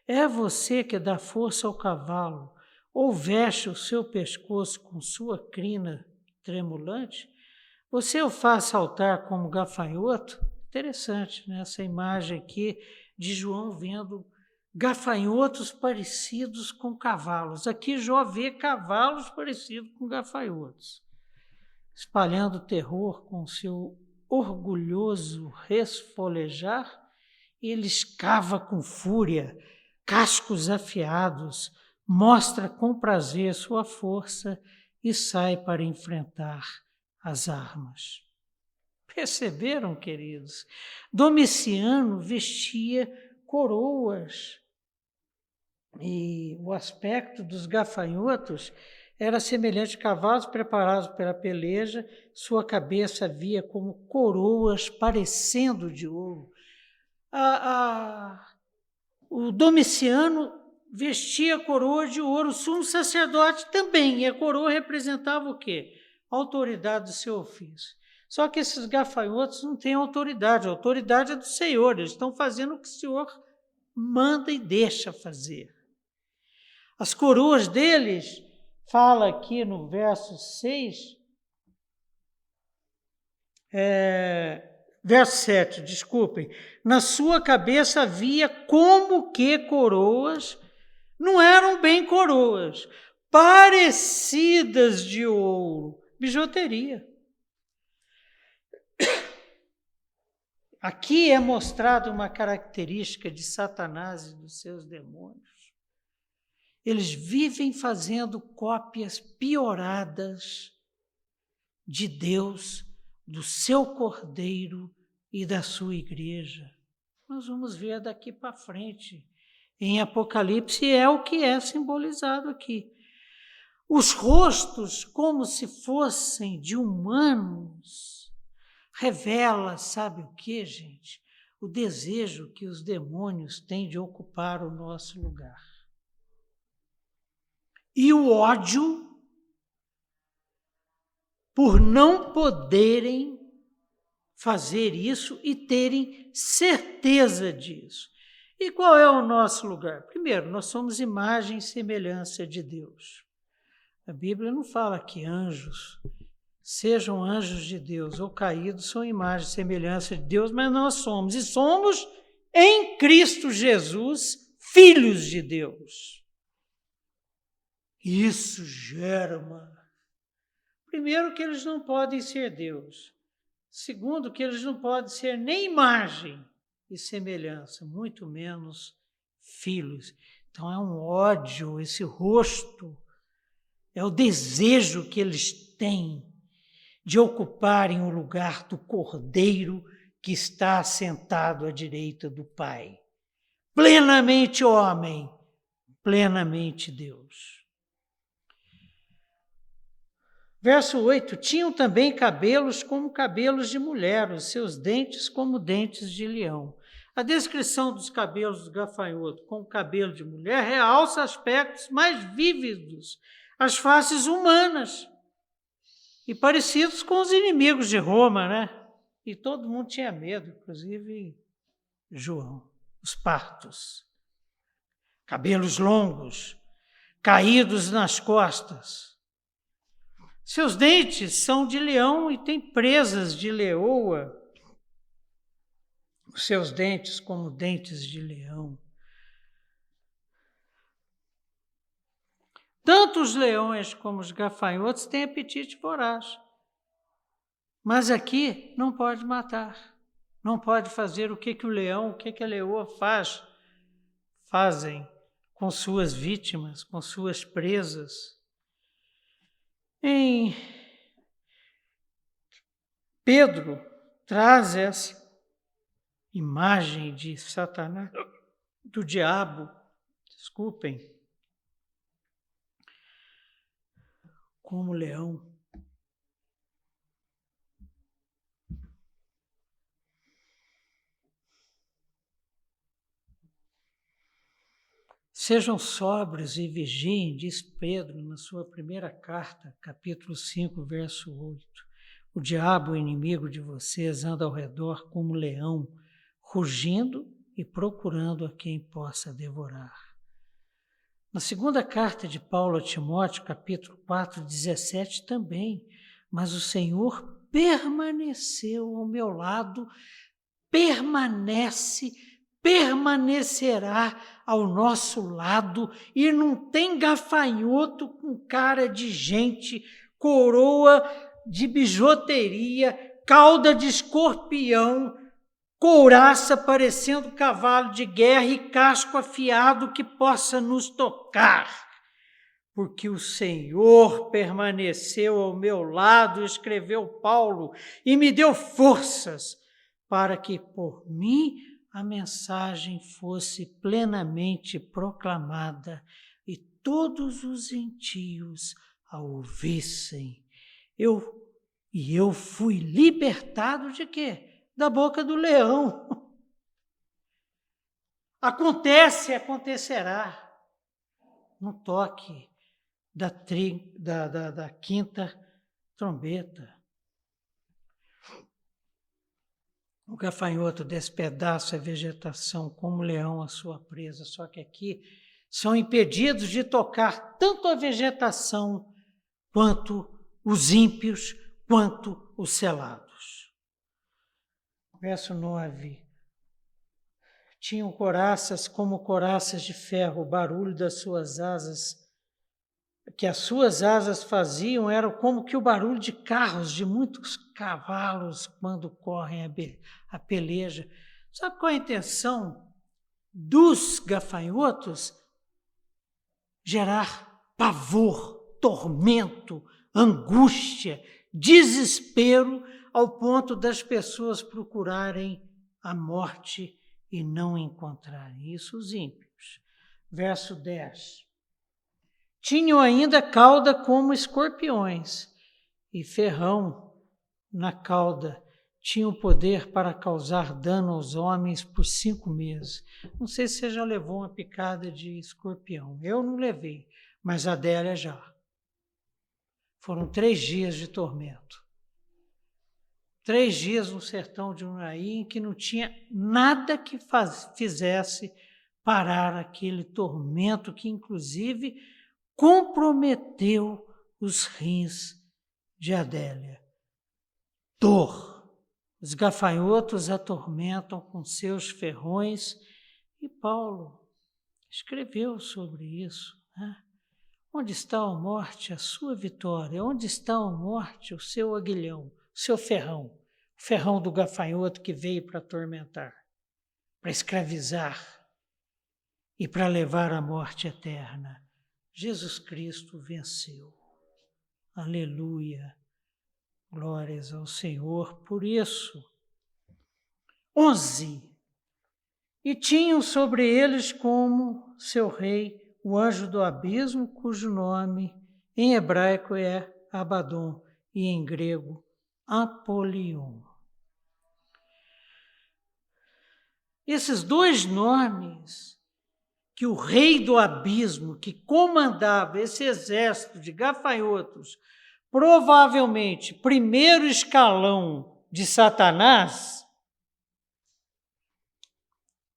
É você que dá força ao cavalo, ou veste o seu pescoço com sua crina tremulante? Você o faz saltar como gafanhoto? Interessante, né? Essa imagem aqui de João vendo gafanhotos parecidos com cavalos. Aqui Jó vê cavalos parecidos com gafanhotos. Espalhando terror com seu orgulhoso resfolejar, ele escava com fúria, cascos afiados, mostra com prazer sua força e sai para enfrentar as armas. Perceberam, queridos? Domiciano vestia coroas e o aspecto dos gafanhotos era semelhante a cavalos preparados para a peleja, sua cabeça havia como coroas parecendo de ouro. O Domiciano vestia coroa de ouro, o sumo sacerdote também, e a coroa representava o quê? A autoridade do seu ofício. Só que esses gafanhotos não têm autoridade, a autoridade é do Senhor, eles estão fazendo o que o Senhor manda e deixa fazer. As coroas deles, fala aqui no verso 6, verso 7, desculpem, na sua cabeça havia como que coroas, não eram bem coroas, parecidas de ouro, bijuteria. Aqui é mostrada uma característica de Satanás e dos seus demônios. Eles vivem fazendo cópias pioradas de Deus, do seu Cordeiro e da sua igreja. Nós vamos ver daqui para frente. Em Apocalipse é o que é simbolizado aqui. Os rostos, como se fossem de humanos, revela, sabe o que, gente? O desejo que os demônios têm de ocupar o nosso lugar. E o ódio por não poderem fazer isso e terem certeza disso. E qual é o nosso lugar? Primeiro, nós somos imagem e semelhança de Deus. A Bíblia não fala que anjos, sejam anjos de Deus ou caídos, são imagem e semelhança de Deus, mas nós somos. E somos, em Cristo Jesus, filhos de Deus. Isso gera primeiro, que eles não podem ser Deus. Segundo, que eles não podem ser nem imagem e semelhança, muito menos filhos. Então é um ódio, esse rosto, é o desejo que eles têm de ocuparem o lugar do Cordeiro que está assentado à direita do Pai. Plenamente homem, plenamente Deus. Verso 8, tinham também cabelos como cabelos de mulher, os seus dentes como dentes de leão. A descrição dos cabelos do gafanhoto com o cabelo de mulher realça aspectos mais vívidos, as faces humanas, e parecidos com os inimigos de Roma, né? E todo mundo tinha medo, inclusive João, os partos. Cabelos longos, caídos nas costas. Seus dentes são de leão e têm presas de leoa. Os seus dentes como dentes de leão. Tanto os leões como os gafanhotos têm apetite voraz. Mas aqui não pode matar. Não pode fazer o que o leão, o que a leoa fazem com suas vítimas, com suas presas. Em Pedro traz essa imagem de Satanás, do diabo, desculpem, como leão. Sejam sóbrios e vigiem, diz Pedro na sua primeira carta, capítulo 5, verso 8. O diabo, o inimigo de vocês, anda ao redor como leão, rugindo e procurando a quem possa devorar. Na segunda carta de Paulo a Timóteo, capítulo 4, 17, também. Mas o Senhor permaneceu ao meu lado, permanecerá ao nosso lado, e não tem gafanhoto com cara de gente, coroa de bijuteria, cauda de escorpião, couraça parecendo cavalo de guerra e casco afiado que possa nos tocar. Porque o Senhor permaneceu ao meu lado, escreveu Paulo, e me deu forças para que por mim a mensagem fosse plenamente proclamada e todos os gentios a ouvissem. Eu fui libertado de quê? Da boca do leão. Acontecerá. No toque da quinta trombeta. O gafanhoto despedaça a vegetação como o leão a sua presa, só que aqui são impedidos de tocar tanto a vegetação quanto os ímpios, quanto os selados. Verso 9. Tinham couraças como couraças de ferro, o barulho das suas asas, que as suas asas faziam, era como que o barulho de carros, de muitos cavalos, quando correm a peleja. Sabe qual é a intenção dos gafanhotos? Gerar pavor, tormento, angústia, desespero, ao ponto das pessoas procurarem a morte e não encontrarem. Isso os ímpios. Verso 10. Tinham ainda cauda como escorpiões e ferrão na cauda. Tinham poder para causar dano aos homens por 5 meses. Não sei se você já levou uma picada de escorpião. Eu não levei, mas a Adélia já. Foram 3 dias de tormento. 3 dias no sertão de Unai em que não tinha nada que fizesse parar aquele tormento que, inclusive, comprometeu os rins de Adélia. Dor. Os gafanhotos atormentam com seus ferrões, e Paulo escreveu sobre isso. Né? Onde está a morte, a sua vitória? Onde está a morte, o seu aguilhão, o seu ferrão? O ferrão do gafanhoto que veio para atormentar, para escravizar e para levar à morte eterna. Jesus Cristo venceu. Aleluia. Glórias ao Senhor por isso. 11. E tinham sobre eles como seu rei o anjo do abismo, cujo nome em hebraico é Abaddon e em grego Apolion. Esses 2 nomes que o rei do abismo, que comandava esse exército de gafanhotos, provavelmente primeiro escalão de Satanás,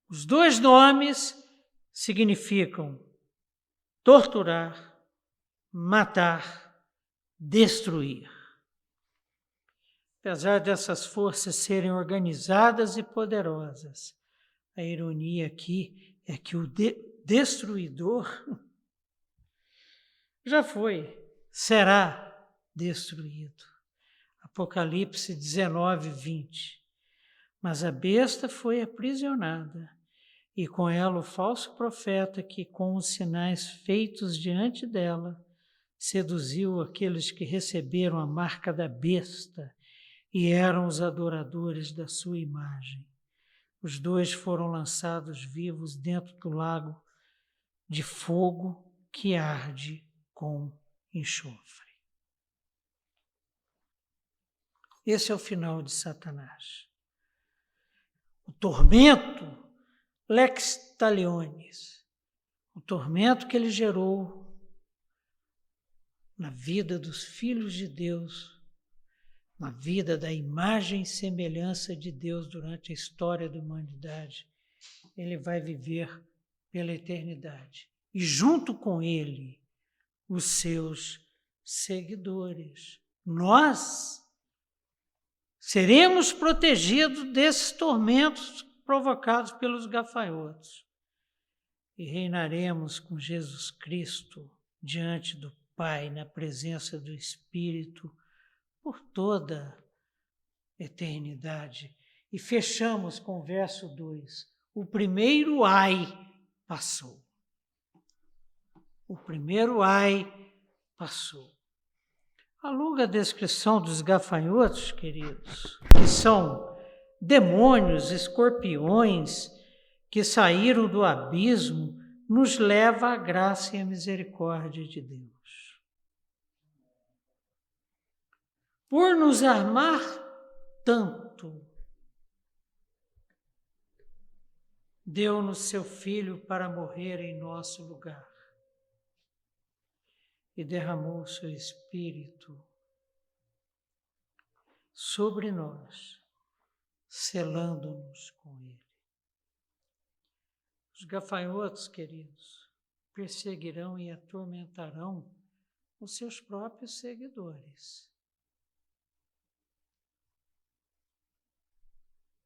os 2 nomes significam torturar, matar, destruir. Apesar dessas forças serem organizadas e poderosas, a ironia aqui é que o destruidor já será destruído. Apocalipse 19, 20. Mas a besta foi aprisionada, e com ela o falso profeta que, com os sinais feitos diante dela, seduziu aqueles que receberam a marca da besta e eram os adoradores da sua imagem. Os dois foram lançados vivos dentro do lago de fogo que arde com enxofre. Esse é o final de Satanás. O tormento, lex talionis, o tormento que ele gerou na vida dos filhos de Deus, na vida da imagem e semelhança de Deus durante a história da humanidade, ele vai viver pela eternidade. E junto com ele, os seus seguidores. Nós seremos protegidos desses tormentos provocados pelos gafanhotos e reinaremos com Jesus Cristo diante do Pai, na presença do Espírito, por toda a eternidade. E fechamos com o verso 2. O primeiro ai passou. O primeiro ai passou. A longa descrição dos gafanhotos, queridos, que são demônios, escorpiões, que saíram do abismo, nos leva à graça e à misericórdia de Deus. Por nos amar tanto, deu-nos seu Filho para morrer em nosso lugar e derramou seu Espírito sobre nós, selando-nos com ele. Os gafanhotos, queridos, perseguirão e atormentarão os seus próprios seguidores.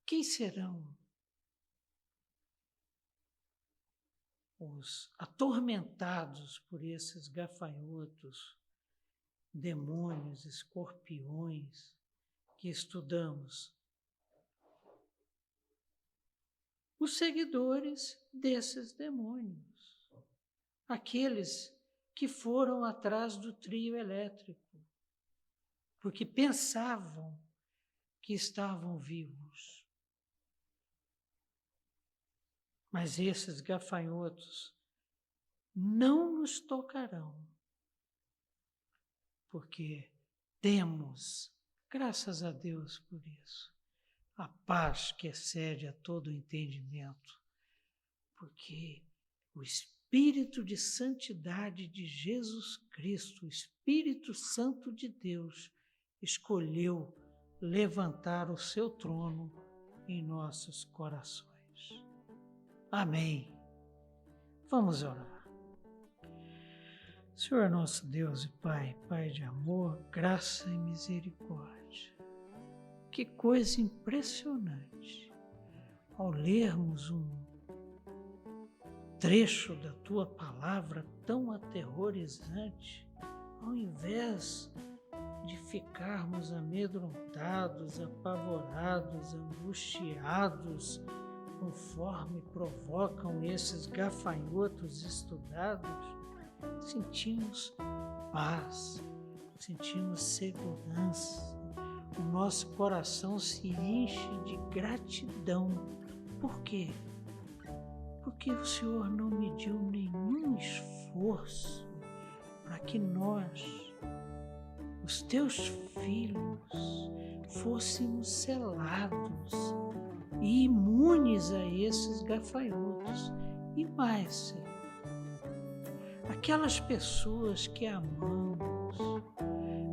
Quem serão os atormentados por esses gafanhotos, demônios, escorpiões que estudamos? Os seguidores desses demônios, aqueles que foram atrás do trio elétrico, porque pensavam que estavam vivos. Mas esses gafanhotos não nos tocarão, porque temos, graças a Deus por isso, a paz que excede a todo entendimento, porque o Espírito de santidade de Jesus Cristo, o Espírito Santo de Deus, escolheu levantar o seu trono em nossos corações. Amém. Vamos orar. Senhor nosso Deus e Pai, Pai de amor, graça e misericórdia. Que coisa impressionante ao lermos um trecho da Tua palavra tão aterrorizante, ao invés de ficarmos amedrontados, apavorados, angustiados, conforme provocam esses gafanhotos estudados, sentimos paz, sentimos segurança, o nosso coração se enche de gratidão. Por quê? Porque o Senhor não mediu nenhum esforço para que nós, os teus filhos, fôssemos selados e imunes a esses gafanhotos. E mais, Senhor, aquelas pessoas que amamos,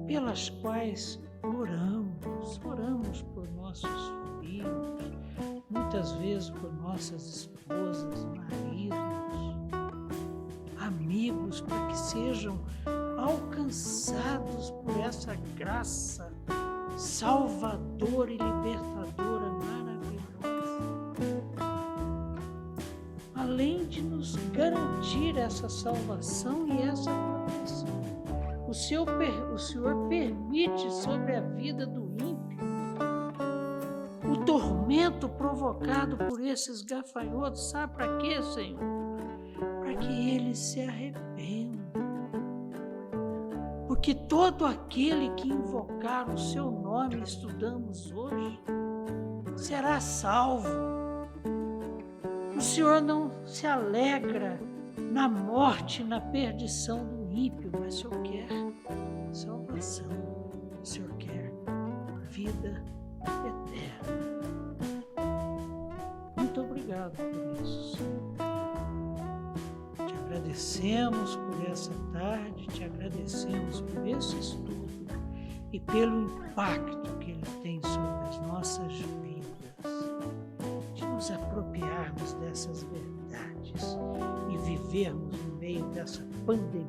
pelas quais oramos por nossos filhos, muitas vezes por nossas esposas, maridos, amigos, para que sejam alcançados por essa graça salvadora e libertadora maravilhosa. Além de nos garantir essa salvação e essa proteção, o Senhor permite sobre a vida do ímpio o tormento provocado por esses gafanhotos. Sabe para quê, Senhor? Para que eles se arrependam, porque todo aquele que invocar o seu nome, estudamos hoje, será salvo. O Senhor não se alegra na morte, na perdição do ímpio, mas o Senhor quer salvação, o Senhor quer vida eterna. Muito obrigado por isso, Senhor. Te agradecemos por essa tarde, te agradecemos por esse estudo e pelo impacto que ele tem sobre as nossas vidas, de nos apropriarmos dessas verdades e vivermos no meio dessa pandemia,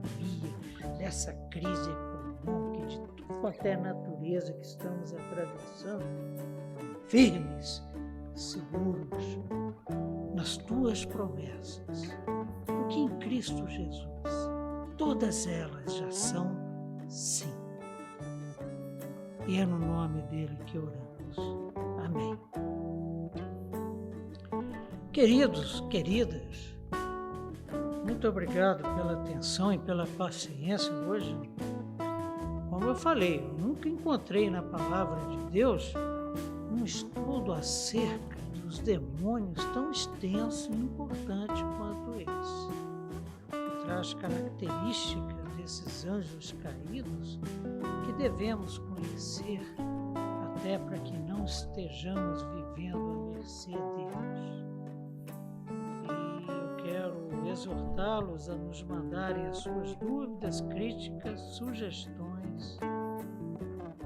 dessa crise econômica, de tudo quanto é natureza que estamos atravessando, firmes, seguros nas tuas promessas, porque em Cristo Jesus todas elas já são sim. E é no nome dele que oramos. Amém. Queridos, queridas, muito obrigado pela atenção e pela paciência hoje. Como eu falei, eu nunca encontrei na palavra de Deus um estudo acerca dos demônios tão extenso e importante quanto esse, que traz características desses anjos caídos que devemos conhecer até para que não estejamos vivendo à mercê deles. E eu quero exortá-los a nos mandarem as suas dúvidas, críticas, sugestões,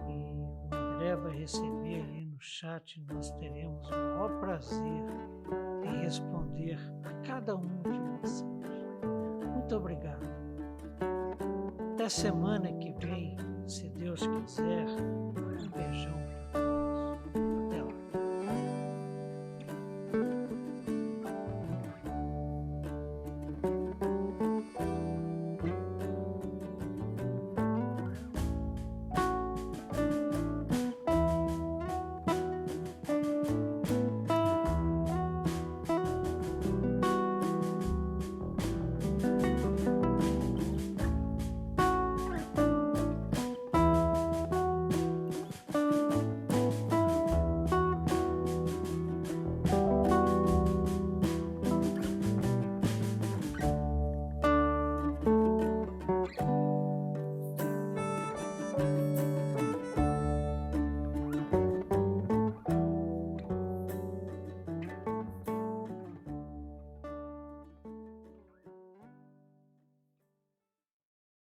e o André vai receber ali no chat. Nós teremos o maior prazer em responder a cada um de vocês. Muito obrigado. Até semana que vem, se Deus quiser. Um beijo.